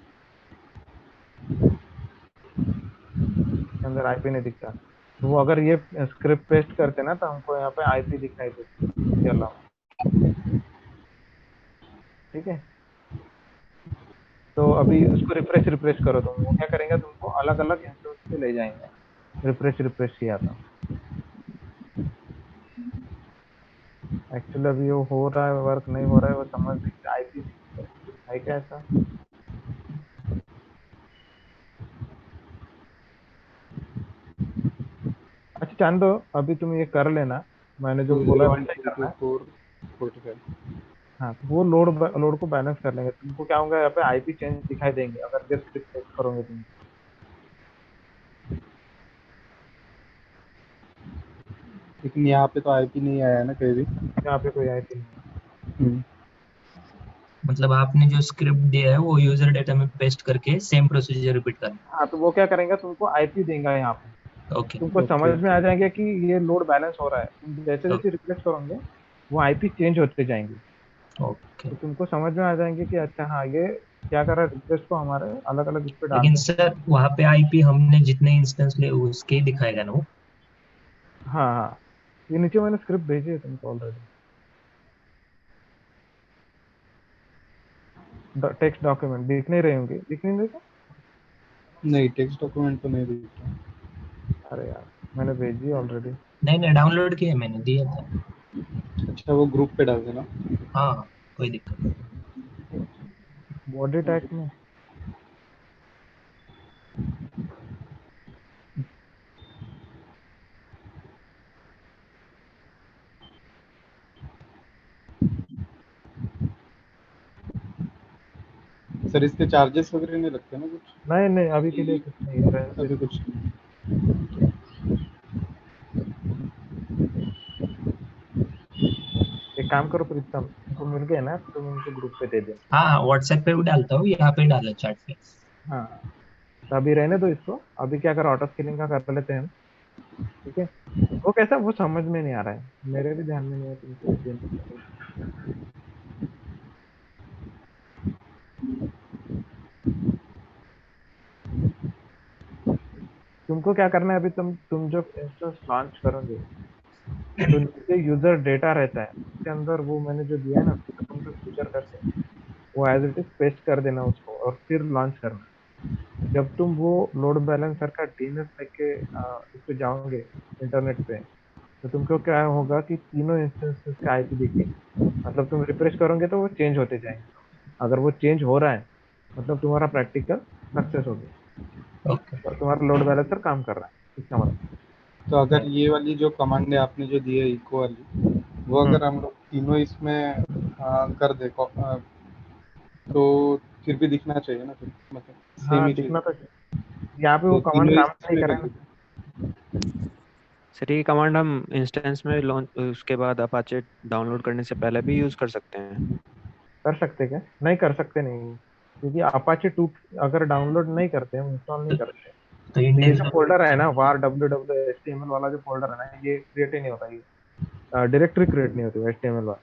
इसके अंदर आईपी नहीं दिखता, तो वो अगर ये स्क्रिप्ट पेस्ट करते ना तो हमको यहाँ पे आईपी दिखाई देती इसके अलावा। ठीक है, तो अभी उसको रिफ्रेश रिफ्रेश करो तुम, वो क्या करेंगे, तुमको अलग अलग इंस्टेंस पे ले जाएंगे। रिफ्रेश रिफ्रेश किया था एक्चुअली, अभी वो हो रहा है वर्क नहीं हो रहा है वो समझ नहीं, आईपी है क्या ऐसा? अच्छा जान दो, अभी तुम ये कर लेना, मैंने जो बोला 201 वैसा ही करना है। 224 45। हाँ, तो वो लोड को बैलेंस कर लेंगे, तुमको क्या होगा यहाँ पे आईपी चेंज दिखाई देंगे अगर ये स्क्रिप्ट टेस्ट करोगे तुम। लेकिन यहाँ पे तो आईपी नहीं आया है ना कहीं भी। यहाँ पे कोई आईपी नहीं है। मतलब आपने जो स्क्रिप्ट दिया है वो यूजर डेटा में पेस्ट करके सेम प्रोसीजर रिपीट करना। हाँ, तो वो क्या करेंगे, तुमको आईपी देगा यहाँ पे, ओके तुमको ओके समझ में ओके। आ जाएंगे कि ये लोड बैलेंस हो रहा है। तुम जैसे जैसे रिफ्रेश करोगे वो आईपी चेंज होते जाएंगे, ओके। तो तुमको समझ में आ जाएंगे कि अच्छा हाँ ये क्या कर रहा है, रिक्वेस्ट को हमारे अलग अलग इस पे डाल लेकिन रहे सर वहाँ पे आईपी हमने जितने इंस्टेंस लिए उसके ही दिखाएगा ना वो? हैं। हाँ हाँ, ये नीचे मैंने स्क्रिप्ट भेजी है तुमको ऑलरेडी, टेक्स्ट डॉक्यूमेंट दिख नहीं रहे होंगे, दिख नहीं रहे क्या? नहीं टेक्स्ट डॉक्यूमेंट तो नहीं दिखता। अरे यार, मैंने भेजी ऑलरेडी। नहीं नहीं, डाउनलोड किया मैंने, दिया था। अच्छा वो ग्रुप पे डाल देना। हाँ कोई दिक्कत नहीं। बॉडी टैग में सर इसके चार्जेस वगैरह नहीं लगते ना कुछ? नहीं नहीं, अभी के लिए कुछ नहीं है, अभी कुछ नहीं। एक काम करो प्रीतम, तुमको मिल गए ना, तुम उनको ग्रुप पे दे दो। हाँ व्हाट्सएप पे भी डालता हूँ, यहाँ पे डाला चैट पे। हाँ, तो अभी रहने दो इसको, अभी क्या करो, ऑटो स्केलिंग का कर लेते हैं हम। ठीक है, वो कैसा, वो समझ में नहीं आ रहा है, मेरे भी ध्यान में नहीं है, तुमको तुमको क्या करना है अभी, तुम जब इंस्टेंस लॉन्च करोगे तो नीचे यूजर डेटा रहता है, उसके अंदर वो मैंने जो दिया है ना फ्यूचर करके, वो एज इट इज पेस्ट कर देना उसको और फिर लॉन्च करना। जब तुम वो लोड बैलेंसर का डीएनएस लेके इस पे जाओगे इंटरनेट पे, तो तुमको क्या होगा कि तीनों इंस्टेंसेस का आईपी दिखेगी। मतलब तुम रिफ्रेश करोगे तो वो चेंज होते जाएंगे। अगर वो चेंज हो रहा है मतलब तुम्हारा प्रैक्टिकल सक्सेस हो गया ओके। और तुम्हारा लोड बैलेंसर काम कर रहा है, इसका मतलब। तो अगर ये वाली जो कमांड है आपने जो दी है इको वाली, वो अगर हम लोग तीनों इसमें कर दे तो फिर भी दिखना चाहिए ना, फिर मतलब सेम हाँ ही चीज। दिखना तो यहाँ पे वो तो कमांड तीनों काम नहीं इसमें कर कर रहा है। दीजिए। सर ये कमांड हम इंस्टेंस में लॉन्च उसके बाद अपाचे डाउनलोड करने से पहले भी यूज कर सकते हैं? कर सकते क्या? नहीं कर सकते नहीं, क्योंकि अपाचे 2 अगर डाउनलोड नहीं करते हम, इंस्टॉल नहीं करते, तो ये इंडेक्स जो फोल्डर है ना var www.html वाला जो फोल्डर है ना, ये क्रिएट ही नहीं होता, ये डायरेक्टरी क्रिएट नहीं होती html वाला।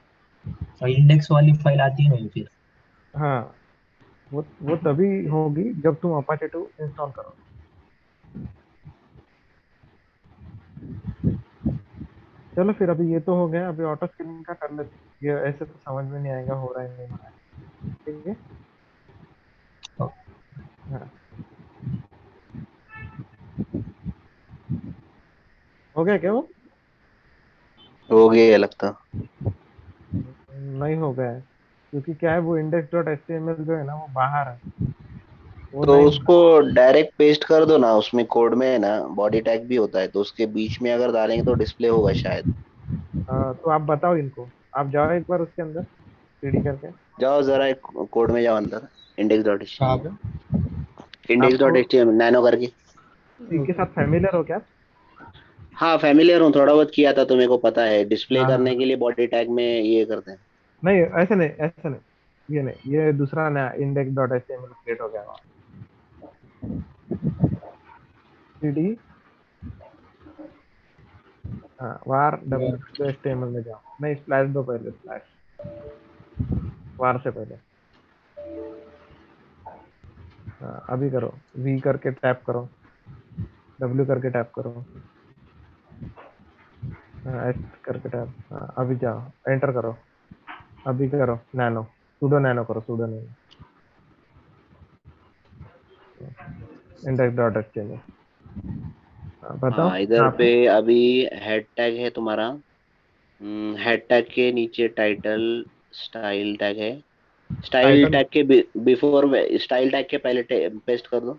तो इंडेक्स वाली फाइल आती नहीं फिर। हाँ वो तभी होगी जब तुम अपाचे 2 इंस्टॉल करो। चलो फिर अभी ये तो हो गया, अभी ऑटो स्केलिंग का कर लेते हैं। ये ऐसे तो समझ में नहीं आएगा हो रहा है नहीं हो रहा है, ठीक है। हाँ हो गया क्या वो? हो गया लगता। नहीं हो गया है, क्योंकि क्या है वो इंडेक्स डॉट एचटीएमएल जो है ना वो बाहर है, वो तो नहीं। उसको डायरेक्ट पेस्ट कर दो ना, उसमें कोड में है ना बॉडी टैग भी होता है, तो उसके बीच में अगर डालेंगे तो डिस्प्ले होगा शायद। तो आप बताओ इनको, आप जाओ एक बार उसके अंदर सीडी करके। जाओ जरा एक कोड में जाओ अंदर, इंडेक्स डॉट एच कहाँ पे? इंडेक्स डॉट आपको एच नैनो करके। सी के साथ फैमिलियर हो क्या आप? हाँ फैमिलियर हूँ, थोड़ा बहुत किया था तो मेरे को पता है, डिस्प्ले हाँ करने हाँ। के लिए बॉडी टैग में ये करते हैं। नहीं ऐसे नहीं, ऐसे नहीं, ये नहीं, ये दूसरा नया इंडेक्स डॉट एचटीएमएल क्रिएट हो गया वहाँ। सीडी, हाँ वार डब्ल्यू एचटीएमएल में जाओ, नहीं स्लैश दो पहले, स्लैश वार से पहले। हाँ अभी करो, वी करके टैप करो, डब्ल्यू करके टैप करो, हाँ एच करके टैप, हाँ अभी जाओ एंटर करो, अभी करो नैनो, सूडो नैनो करो, pseudo nano index dot HTML. बताओ हाँ इधर कहाँ पे पे? अभी हेड टैग है तुम्हारा, हेड टैग के नीचे टाइटल स्टाइल टैग है, स्टाइल टाइटल टैग के बिफोर, स्टाइल टैग के पहले पेस्ट कर दो।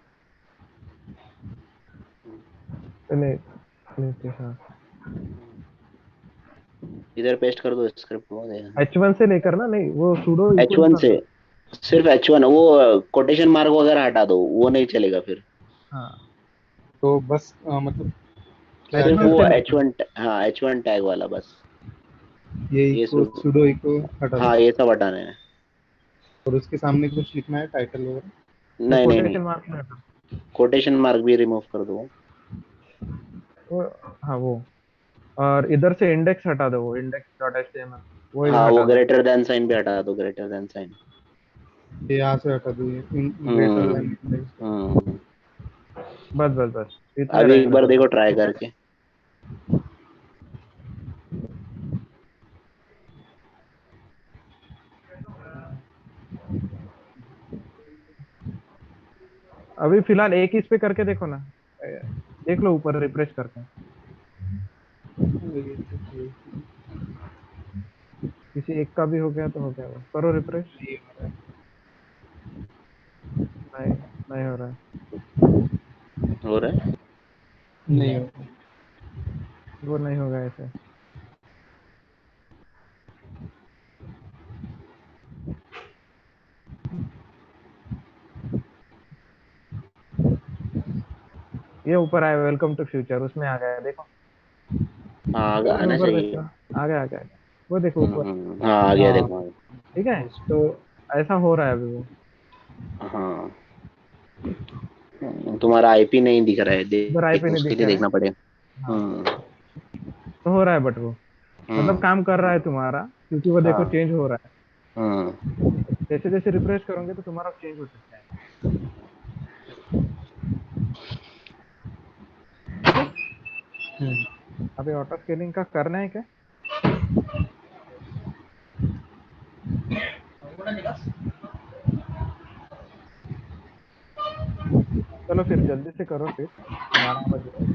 नहीं, नीचे हाँ, इधर पेस्ट कर दो स्क्रिप्ट को देगा। H1 से लेकर ना, नहीं वो सूडो एच इक्वल वन कर से, दो। सिर्फ H1, वो कोटेशन मार्क वगैरह हटा दो, वो नहीं चलेगा फिर। हाँ तो बस मतलब क्या सिर्फ क्या H1 वो से करना लेकर, H1, हाँ H1 टैग वाला बस। है? ये ये इको सुडो इको हटा दो, हाँ ये सब हटाने हैं। और उसके सामने कुछ लिखना है, टाइटल वगैरह? वो नहीं नहीं नहीं, कोटेशन मार्क में हटा कोटेशन मार्क भी रिमूव कर दो। वो, हाँ वो, और इधर से इंडेक्स हटा दो, वो इंडेक्स डॉट एचटीएमएल वो हाँ वो हटा दो। ग्रेटर देन साइन भी हटा दो, ग्रेटर देन साइन। ये यहाँ से हटा दो, ये ग्रेटर हम्म देन। हम्म। बस बस बस इतने अभी एक रहने बार दो देखो बस, ट्राई ठीक है। करके। अभी फिलहाल एक ही इस पे करके देखो ना, देख लो ऊपर रिफ्रेश करके, किसी एक का भी हो गया तो हो गया, वो करो रिफ्रेश। नहीं, नहीं हो रहा है, हो रहा है। नहीं हो। वो नहीं होगा ऐसे। ये ऊपर आया वेलकम टू फ्यूचर, उसमें आ गया देखो, हाँ उसमें आना ऊपर चाहिए। देखो, आ गया आ गया आ गया। वो देखो ऊपर, हाँ आ गया हाँ देखो। ठीक है। तो ऐसा हो रहा है अभी वो, हाँ तुम्हारा आईपी नहीं दिख रहा है, उधर आई पे देखो नहीं उसके दिख लिए रहा है। देखना पड़ेगा। हाँ तो हो रहा है, बट वो मतलब हम्म। काम कर रहा है तुम्हारा, क्योंकि वो देखो हाँ चेंज हो रहा है। हम्म। जैसे जैसे रिफ्रेश करोगे तो तुम्हारा चेंज हो सकता है। अभी ऑटो स्केलिंग का करना है क्या? चलो फिर जल्दी से करो फिर, 12 बज रहे।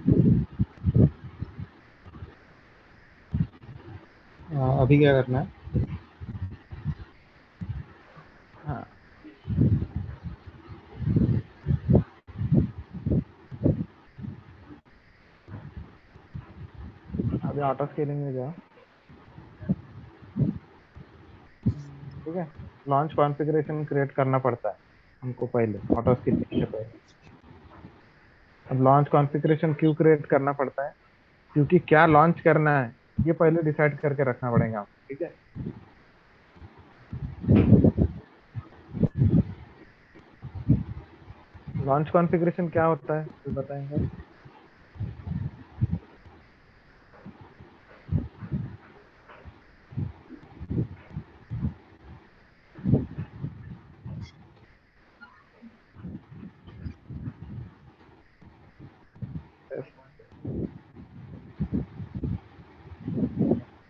अभी क्या करना है? हाँ अभी ऑटो स्केलिंग में जाओ। ठीक है, लॉन्च कॉन्फ़िगरेशन क्रिएट करना पड़ता है हमको पहले, ऑटो स्केलिंग से पहले। अब लॉन्च कॉन्फ़िगरेशन क्यों क्रिएट करना पड़ता है? क्योंकि क्या लॉन्च करना है ये पहले डिसाइड करके रखना पड़ेगा आपको। ठीक है, लॉन्च कॉन्फ़िगरेशन क्या होता है ये बताएंगे?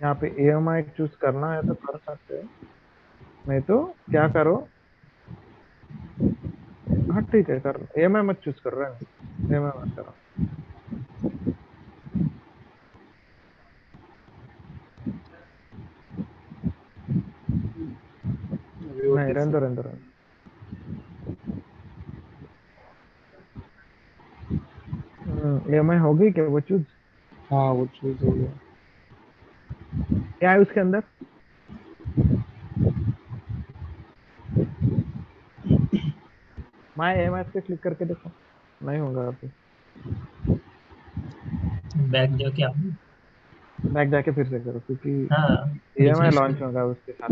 यहाँ पे AMI चूज करना है तो कर सकते हो, नहीं तो क्या करो। हाँ ठीक है, कर AMI मत चूज कर रहे हैं, AMI मत करो। अभी वो नहीं, रहने दो डिसाइड। रहने दो रहने दो। AMI होगी क्या वो चूज? हाँ वो चूज हो गया। क्या है उसके अंदर? माय AMI पे क्लिक करके देखो, नहीं होगा अभी। बैक जाके आप, बैक जाके फिर से करो, क्योंकि हाँ AMI रिफ्रेश लॉन्च होगा उसके साथ।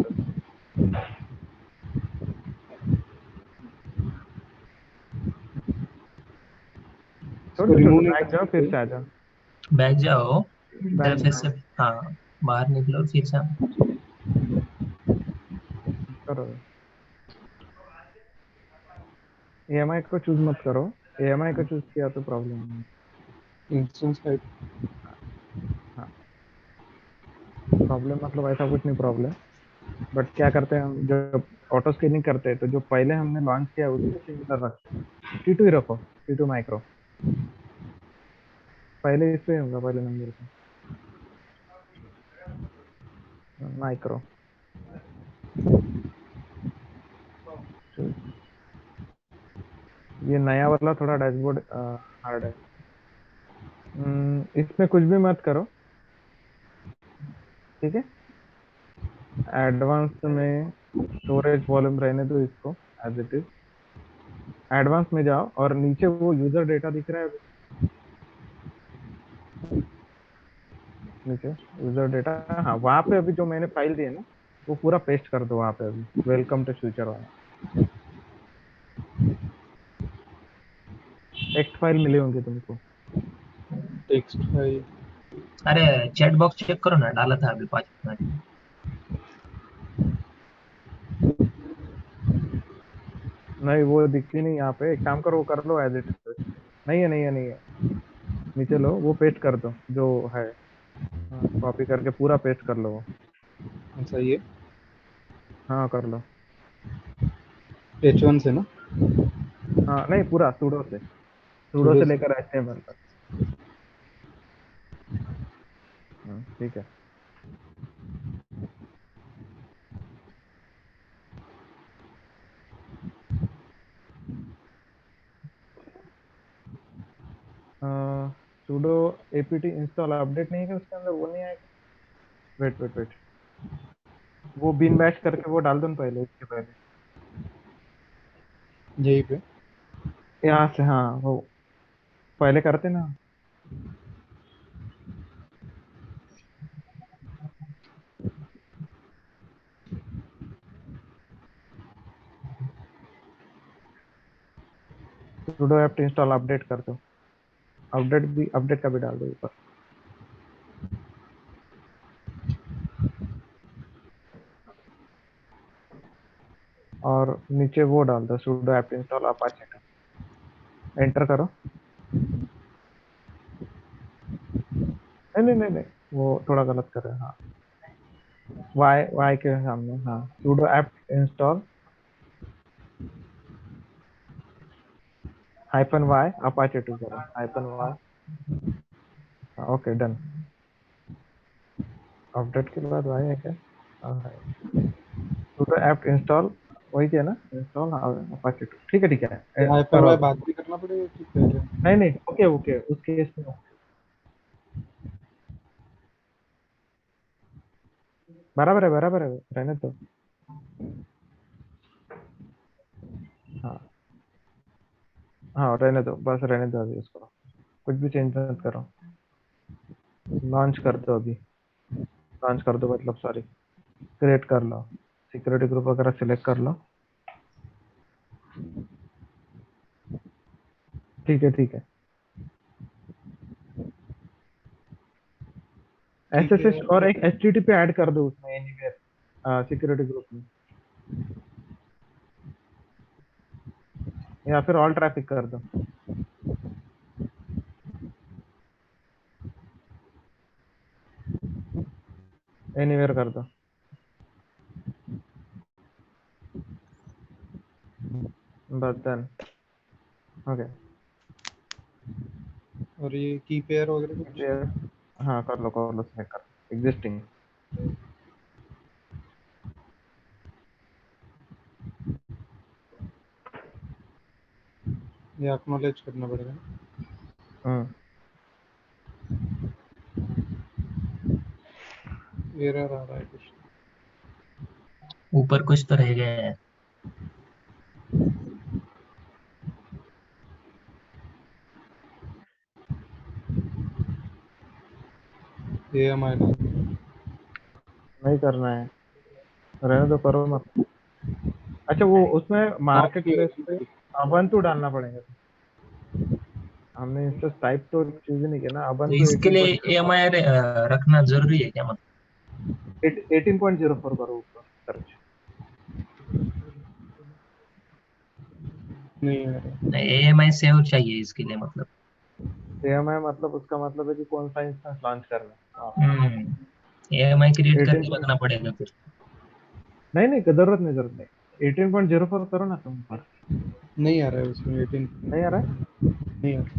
इसको छोड़ो रिमूव छोड़ो, नहीं बैक कर जाओ फिर सकते? से आ जाओ। बैक जाओ, बैक इंटरफेस से, हाँ बाहर निकलो फिर से आओ। करो। AMI को चूज मत करो, AMI को चूज किया तो प्रॉब्लम है। Instance type. हाँ, प्रॉब्लम मतलब ऐसा कुछ नहीं प्रॉब्लम, बट क्या करते हैं हम जब ऑटो स्केलिंग करते हैं तो जो पहले हमने लॉन्च किया उसको सिमिलर रखते हैं। T2 ही रखो, T2 माइक्रो, पहले इस पे होगा, पहले नंबर पे माइक्रो। ये नया वाला थोड़ा डैशबोर्ड हार्ड है। इसमें कुछ भी मत करो, ठीक है। एडवांस में स्टोरेज वॉल्यूम रहने दो इसको एज इट इज। एडवांस में जाओ और नीचे वो यूजर डेटा दिख रहा है अभी, नीचे यूजर डेटा, हाँ वहां पे अभी जो मैंने फाइल दी है ना वो पूरा पेस्ट कर दो वहां पे अभी, वेलकम टू फ्यूचर वाला टेक्स्ट फाइल मिली होंगी तुमको। Text file. अरे चैट बॉक्स चेक करो ना, डाला था अभी 5 मिनट में। नहीं वो दिखती नहीं यहाँ पे, एक काम करो वो कर लो एज इट इज। नहीं है नहीं है नहीं है, नीचे लो वो पेस्ट कर दो जो है, हाँ कॉपी करके पूरा पेस्ट कर लो वो। अच्छा ये हाँ कर लो। H1 से ना? हाँ नहीं, पूरा सूडो सुडो से से। लेकर HTML तक। ठीक है। सूडो apt इंस्टॉल अपडेट नहीं है उसके अंदर, वो नहीं आएगा। वेट वेट वेट, वो बिन बैश करके वो डाल दो ना पहले, इसके पहले यहीं पे। यहाँ से, हाँ वो पहले करते ना। सूडो apt इंस्टॉल अपडेट कर दो, अपडेट का भी डाल दो ऊपर। और नीचे वो डाल दो सूडो apt इंस्टॉल अपाचे का, एंटर करो। नहीं नहीं नहीं, वो थोड़ा गलत कर रहे हैं। हाँ, y के सामने, हाँ, sudo apt install -y apache 2 करो, -y, ओके डन। अपडेट के बाद y है क्या? हाँ है। sudo apt install वही किया ना, इंस्टॉल apache 2, ठीक है ठीक है, हाइपर करो वाई अभी। बाद भी करना पड़ेगा कि पहले? नहीं नहीं, ओके ओके, उस केस में बराबर है, बराबर है, रहने दो। हाँ हाँ, रहने दो, बस रहने दो अभी उसको, कुछ भी चेंज मत करो। लॉन्च कर दो अभी, लॉन्च कर दो मतलब, सॉरी, क्रिएट कर लो, सिक्योरिटी ग्रुप वगैरह सिलेक्ट कर लो। ठीक है ठीक है, ठीक है। SSH और एक HTTP ऐड कर दो उसमें, एनीवेयर सिक्योरिटी ग्रुप में, या फिर ऑल ट्रैफिक कर दो, एनीवेयर कर दो, बस डन, ओके। और ये की पेयर वगैरह कुछ? हाँ कर लो सिलेक्ट कर लो, एग्जिस्टिंग। ये एक्नॉलेज करना पड़ेगा ना? एरर आ रहा है कुछ। ऊपर कुछ तो रह गया है। AMI नहीं करना है, रहने दो, करो मत। अच्छा, वो उसमें मार्केट प्लेस पे अबंतु डालना पड़ेगा, हमने इंस्टेंस टाइप तो चूज नहीं किया ना, तो अबंतु इसके लिए AMI रखना जरूरी है क्या? 18.04 करो ऊपर सर्च। नहीं आ रहा। AMI सेव चाहिए इसके लिए मतलब। AMI मतलब उसका मतलब है कि कौन सा इंस्टेंस लॉन्च करना है। AMI क्रिएट 18 करके रखना पड़ेगा फिर। नहीं नहीं, जरूरत नहीं, 18.04 करो ना तुम ऊपर। नहीं आ रहा है उसमें 18। नहीं आ रहा है, नहीं आ रहा।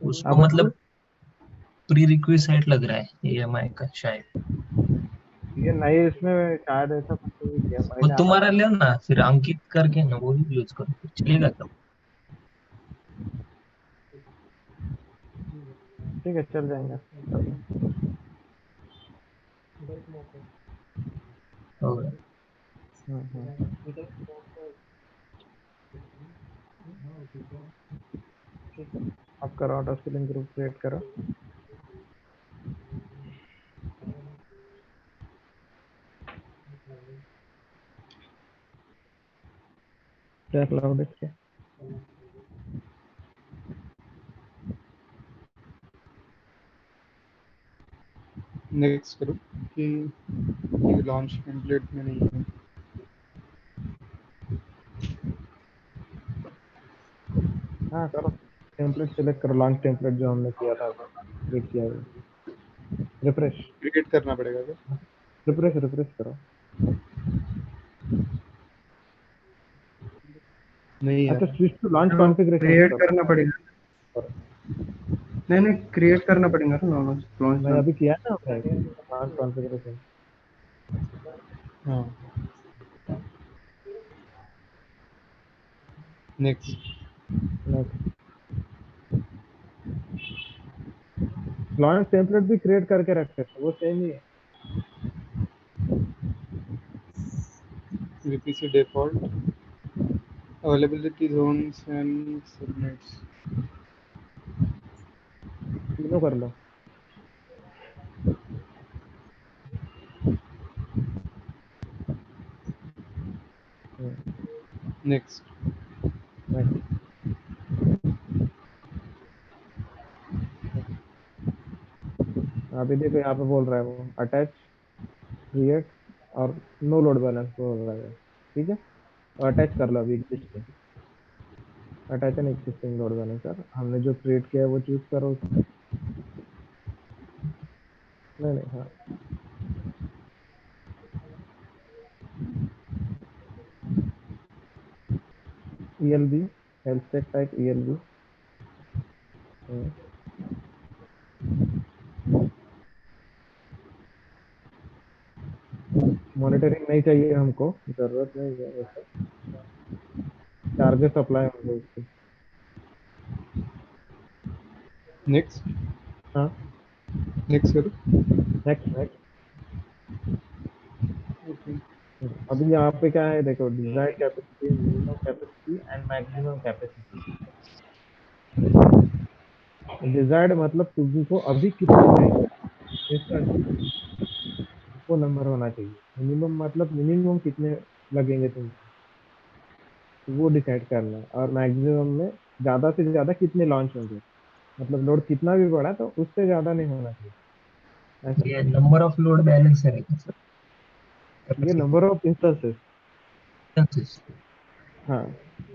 उसको अबंतु मतलब प्री रिक्विजिट लग रहा है AMI का शायद। ये नए इसमें शायद ऐसा कुछ नहीं किया, वो पहले आता तुम्हारा था। ले ना, फिर अंकित करके ना वो ही यूज करो, फिर चलेगा क्या? ठीक है, चल जाएंगे, कर लो। होगा। हम्म। अब करो, ऑटो स्किलिंग ग्रुप क्रिएट करो। क्या क्लाउड है? नेक्स्ट करो कि लॉन्च टेम्पलेट में नहीं है। हाँ करो, टेम्पलेट सिलेक्ट करो, लॉन्च टेम्पलेट जो हमने किया था, क्रिएट किया है, रिफ्रेश क्रिएट करना पड़ेगा क्या? रिफ्रेश रिफ्रेश करो। नहीं आ अच्छा, रहा। स्विच टू लॉन्च तो कॉन्फ़िगरेशन क्रिएट करो। करना पड़ेगा। नहीं नहीं, क्रिएट करना पड़ेगा ना लॉन्च मैं लॉन्च। अभी किया ना, लॉन्च कॉन्फ़िगरेशन। हाँ, नेक्स्ट। लॉन्च टेम्पलेट भी क्रिएट करके रख सकते, वो सेम ही है। VPC default availability zones and subnets। तीनों कर लो। नेक्स्ट। नेक्स्ट, अभी देखो यहाँ पे बोल रहा है वो अटैच, क्रिएट और नो लोड बैलेंस बोल रहा है, ठीक है, तो अटैच कर लो अभी existing. Attach an existing load balancer, हमने जो क्रिएट किया है वो चूज करो उसमें। नहीं नहीं, हाँ ELB, health check type ELB। Monitoring नहीं चाहिए हमको, जरूरत नहीं है वैसे, चार्जेस अप्लाई होंगे उसके। नेक्स्ट हाँ नेक्स्ट करो। Next next. अभी यहाँ पे क्या है देखो, desired capacity, minimum capacity and maximum capacity. Desired मतलब तुमको अभी कितना चाहिए, इंस्टेंट वो नंबर होना चाहिए। मिनिमम मतलब मिनिमम कितने लगेंगे तुमको, वो डिसाइड करना है। और मैक्सिमम में ज्यादा से ज्यादा कितने लॉन्च होंगे, मतलब लोड कितना भी बड़ा तो उससे ज्यादा नहीं होना चाहिए ऐसा। ये नंबर ऑफ लोड बैलेंसर है सर, ये capacity number of instances. Instances. हाँ,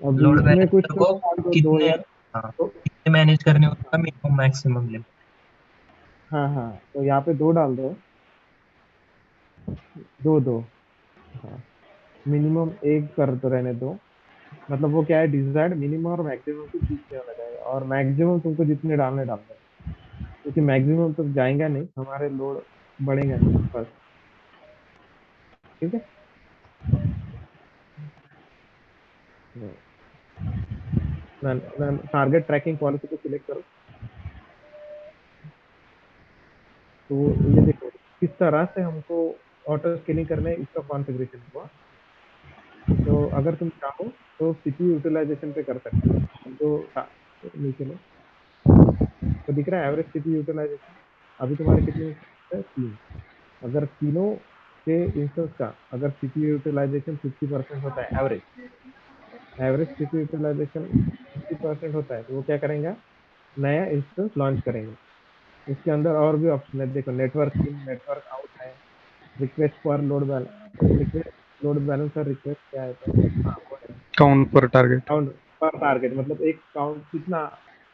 अब लोड इसमें कुछ बैलेंसर तो को डाल दो, दो कितने, या हाँ, तो। कितने मैनेज करने होगा, मिनिमम मैक्सिमम लिमिट। हाँ हाँ, तो यहाँ पे दो डाल दो, दो दो। हाँ, मिनिमम एक कर दो, रहने दो। मतलब वो क्या है, डिजायर्ड मिनिमम और मैक्सिमम के बीच में होना चाहिए, और मैक्सिमम तुमको जितने डालने डाल दो, क्योंकि मैक्सिमम तो जाएगा नहीं, हमारे लोड बढ़ेगा नहीं बस। ठीक है, टारगेट ट्रैकिंग पॉलिसी को सिलेक्ट करो। तो ये देखो किस तरह से हमको ऑटो स्केलिंग करना है, इसका कॉन्फ़िगरेशन हुआ। तो अगर तुम चाहो तो सीपीयू यूटिलाइजेशन पे कर सकते हो। नीचे लो, तो दिख रहा है एवरेज सीपीयू यूटिलाइजेशन। अभी तुम्हारे कितने instances है, 3। अगर तीनों के इंस्टेंस का अगर सीपीयू यूटिलाइजेशन 50% होता है, एवरेज सीपीयू यूटिलाइजेशन 50% होता है, तो वो क्या करेंगे, नया इंस्टेंस लॉन्च करेंगे। इसके अंदर और भी ऑप्शन है, देखो नेटवर्क इन, नेटवर्क आउट है, रिक्वेस्ट पर load balance, request load balancer request क्या है, तो हाँ वो है। काउंट पर टारगेट। काउंट पर टारगेट मतलब एक काउंट कितना,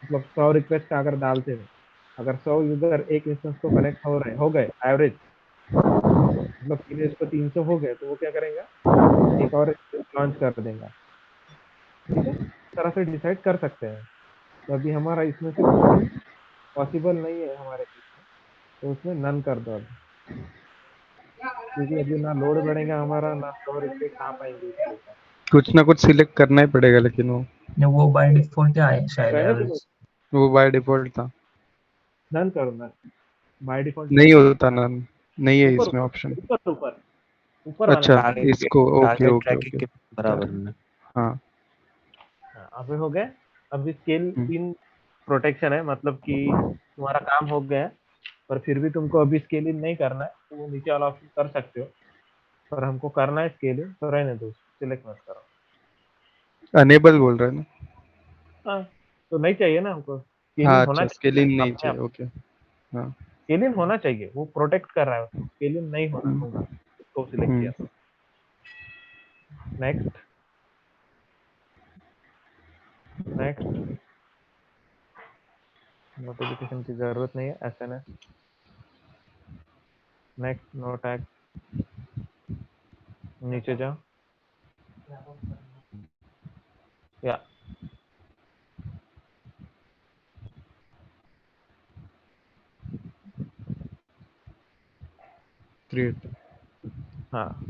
मतलब 100 रिक्वेस्ट का अगर डालते हैं, अगर 100 यूजर एक इंस्टेंस को कनेक्ट हो गए एवरेज, मतलब फिर इसको 300 हो गए, तो वो क्या करेंगे, एक और लॉन्च कर देंगे। ठीक है, इस तरह से डिसाइड कर सकते हैं। तो अभी हमारा इसमें से कुछ भी पॉसिबल नहीं है हमारे केस में, तो उसमें नन कर दो अभी, क्योंकि अभी ना लोड बढ़ेगा हमारा, ना 100 रिक्वेस्ट आ पाएंगे इसके ऊपर। कुछ ना कुछ सिलेक्ट करना ही पड़ेगा, लेकिन वो बाय डिफॉल्ट क्या है शायद रहने दो, एवरेज। वो बाय डिफॉल्ट था। नन करो, नन बाय डिफॉल्ट नहीं नन। होता ना, नहीं है ऊपर इसमें ऑप्शन। ऊपर ऊपर ऊपर वाले अच्छा, में। इसको okay target okay tracking okay. के बराबर में। हाँ हाँ, अभी हो गए। अभी स्केल हम्म। इन प्रोटेक्शन है, मतलब कि तुम्हारा काम हो गया है, पर फिर भी तुमको अभी स्केल इन नहीं करना है, तो वो नीचे वाला ऑप्शन कर सकते हो। पर हमको करना है स्केल इन, तो रहने दो, सिलेक्ट मत करो। अनेबल बोल रहा है ना। हाँ, तो नहीं चाहिए ना हमको, स्केल इन हाँ होना अच्छा, चाहिए स्केलिंग नहीं अपने चाहिए, आप। ओके। हाँ स्केल इन होना चाहिए, वो प्रोटेक्ट कर रहा है उसको, स्केल इन नहीं होना हम्म, होगा, उसको सिलेक्ट किया। नेक्स्ट नेक्स्ट, नोटिफिकेशन की जरूरत नहीं है, एसएनएस। नेक्स्ट, नो टैग, नीचे जाओ, या क्रिएट। हाँ,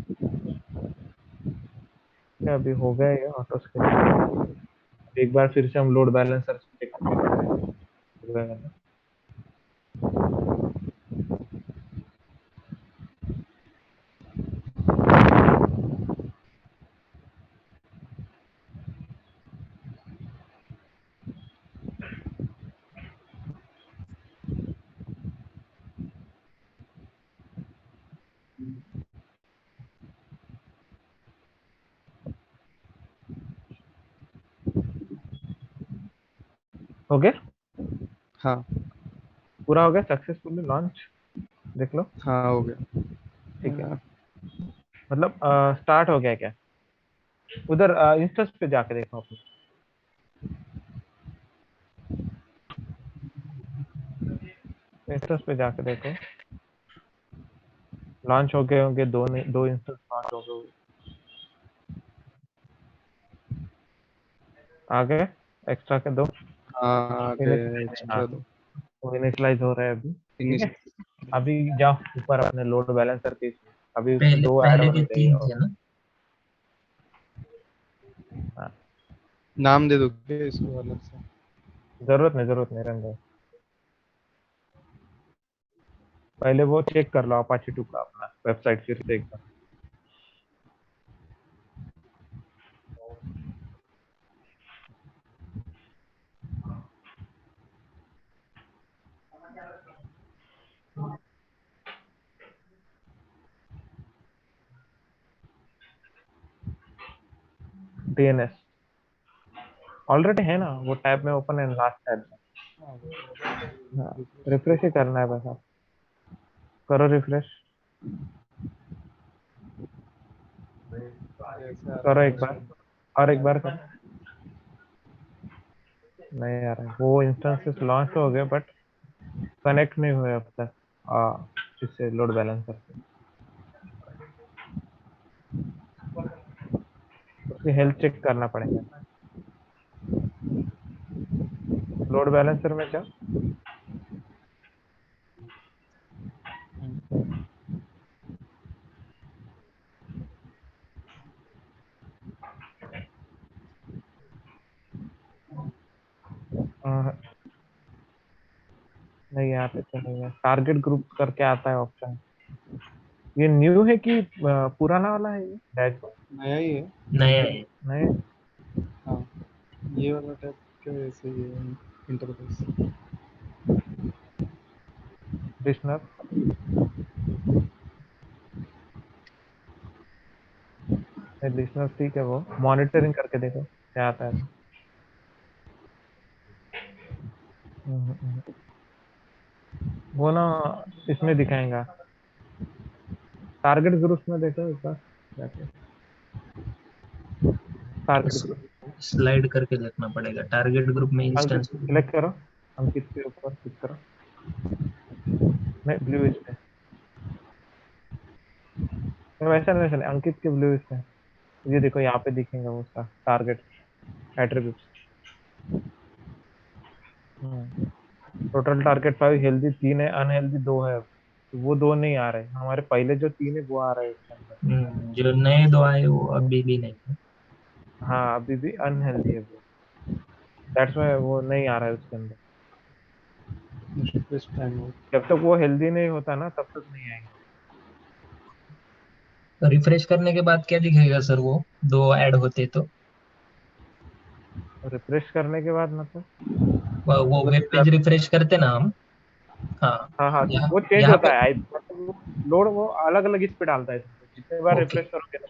क्या अभी हो गया ये ऑटो स्केलिंग। एक बार फिर से हम लोड बैलेंसर चेक करते हैं। हो गया, हाँ पूरा हो गया, सक्सेसफुली लॉन्च। देख लो, हाँ हो गया। ठीक है। मतलब स्टार्ट हो गया क्या, उधर इंस्टेंस पे जाके देखो अपने। इंस्टेंस पे जाके देखो, लॉन्च हो गए होंगे, दो इंस्टेंस लॉन्च हो गए। आ गए एक्स्ट्रा के दो। हाँ एक्स्ट्रा दो वो इनिशियलाइज हो रहा है अभी, ठीक है। इनिशियल अभी जाओ ऊपर अपने लोड बैलेंसर के, अभी उसमें पहले दो ऐड पहले होने के चाहिए 3 और थे ना? हाँ, नाम दे दो क्या इसको अलग से? जरूरत नहीं रहने दो। पहले वो चेक कर लो अपाचे 2 का अपना वेबसाइट फिर से एक बार। डीएनएस ऑलरेडी है ना, वो टैब में ओपन है, लास्ट टैब में। हाँ, रिफ्रेश ही करना है बस। आप करो रिफ्रेश, करो एक बार और एक बार करो। नहीं आ रहा है, वो इंस्टेंसेस लॉन्च हो गए बट कनेक्ट नहीं हुए अब तक इससे लोड बैलेंसर से। उसकी हेल्थ चेक करना पड़ेगा। लोड बैलेंसर में क्या नहीं, यहाँ पे तो नहीं है। टारगेट ग्रुप करके आता है ऑप्शन। ये न्यू है कि पुराना वाला है ये डैशबोर्ड? नया ही है। नया है। नए हाँ ये वाला टैब क्या ऐसे ही है इंटरफेस। लिस्नर लिस्नर ठीक है, वो मॉनिटरिंग करके देखो क्या आता है। हम्म। वो ना इसमें दिखाएगा, टारगेट ग्रुप में देखो एक बार जाके। टारगेट ग्रुप स्लाइड करके देखना पड़ेगा टारगेट ग्रुप में इंस्टेंस। सिलेक्ट करो, अंकित के ऊपर क्लिक करो, नहीं ब्लू इस पे, वैसा नहीं, अंकित के ब्लू इस पे। ये देखो यहाँ पे दिखेगा वो उसका target attributes. Total target 5, healthy 3 है, अनहेल्दी 2 है। तो वो 2 नहीं आ रहे, हमारे पहले जो 3 है वो आ रहे हैं उसके अंदर। जो नए 2 आए वो अभी भी नहीं है। हाँ अभी भी अनहेल्दी है वो, दैट्स व्हाई वो नहीं आ रहा है उसके अंदर। रिफ्रेश टाइम हो। जब तक वो हेल्दी नहीं होता ना तब तक नहीं आएंगे। तो रिफ्रेश करने के बाद क्या दिखेगा सर? वो 2 ऐड होते तो रिफ्रेश करने के बाद मतलब वो वेब पेज रिफ्रेश करते ना हम। हाँ हाँ हाँ, यहाँ वो चेंज यहाँ होता पे। है लोड, वो अलग अलग इस पे डालता है तुमको। जितने बार ओके रिफ्रेश करोगे ना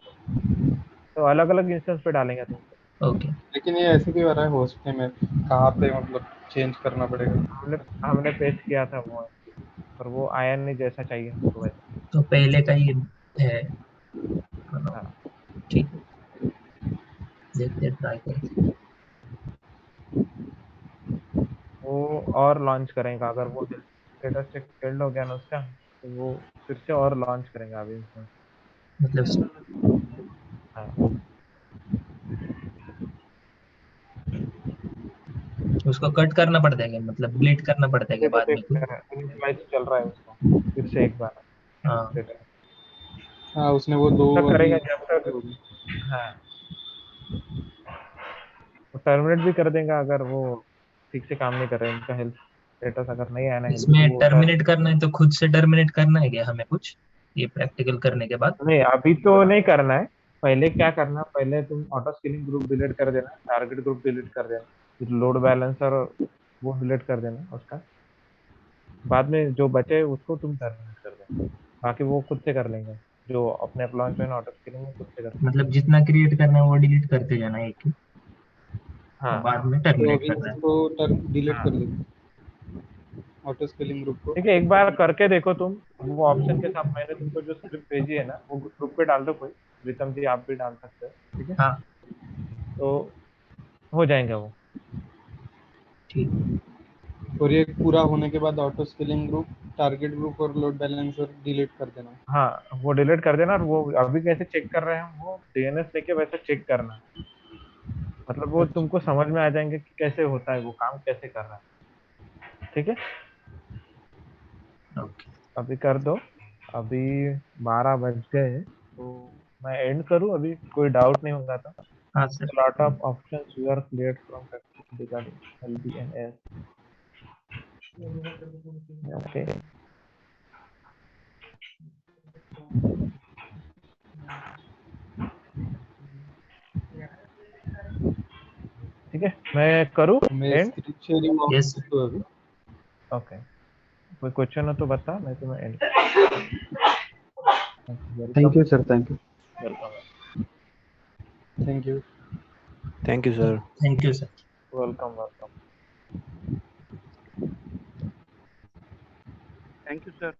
तो अलग अलग इंस्टेंस पे डालेंगे तुमको। ओके। लेकिन ये ऐसे क्यों आ रहा है होस्ट में कहाँ पे मतलब चेंज करना पड़ेगा? हमने पेस्ट किया था वो, पर वो आया नहीं जैसा चाहिए हमको वैसा। तो पहले का ही है। हाँ ठीक है, देखते ट्राई करते। वो और लॉन्च करेंगे अगर वो स्टेटस चेक फेल्ड हो गया ना उसका, तो वो फिर से और लॉन्च करेंगे अभी इंस्टेंस। मतलब हाँ उसको कट करना पड़ता है क्या? मतलब डिलीट करना पड़ता है क्या बाद में कोई? इनिशियलाइज चल रहा है उसको फिर से एक बार हाँ स्टेटस हाँ उसने वो दो तब वाली करेगा जब तक। हाँ वो टर्मिनेट भी कर देगा अगर वो ठीक से काम नहीं कर रहे, उनका हेल्थ स्टेटस अगर नहीं आया ना हेल्थ, तो इसमें वो टर्मिनेट करना है तो खुद से टर्मिनेट करना है क्या हमें कुछ, ये प्रैक्टिकल करने के बाद? नहीं अभी तो नहीं करना है। पहले क्या करना, पहले तुम ऑटो स्केलिंग ग्रुप डिलीट कर देना, टारगेट ग्रुप डिलीट कर देना, फिर लोड बैलेंसर वो डिलीट कर देना उसका। बाद में जो बचे उसको तुम टर्मिनेट कर देना, बाकी वो खुद से कर लेंगे। जो अपने आप लॉन्च में ऑटो स्केलिंग वो खुद से कर लेंगे। मतलब जितना क्रिएट करना है वो डिलीट करते जाना है एक ही, और हाँ बाद में तो टर्मिनेट अभी करना है। इसको डिलीट हाँ कर दो ऑटो स्केलिंग ग्रुप को। ठीक है, एक बार करके देखो तुम। वो ऑप्शन के साथ मैंने तुमको जो स्क्रिप्ट भेजी है ना वो ग्रुप पे डाल दो कोई, प्रीतम जी आप भी डाल सकते हो, ठीक है। हाँ तो हो जाएगा वो। ठीक। और ये पूरा होने के बाद auto scaling group, target group और लोड बैलेंसर डिलीट कर देना। हाँ वो डिलीट कर देना। और वो अभी कैसे चेक कर रहे हैं वो डीएनएस लेके वैसे चेक करना है। मतलब वो तुमको समझ में आ जाएंगे कि कैसे होता है वो काम कैसे कर रहा है। ठीक है ओके अभी कर दो। अभी 12 बज गए तो मैं एंड करूँ अभी? कोई डाउट नहीं होगा तो? हाँ sir lot of options we are clear from regarding LB and S. Okay ठीक है मैं करूँ मैं end? Screen sharing off yes कर दूं अभी? ओके कोई क्वेश्चन हो तो बता, मैं तुम्हें and. Thank you sir, thank you. Welcome thank you. Thank you sir. Thank you sir. Welcome welcome. Thank you sir.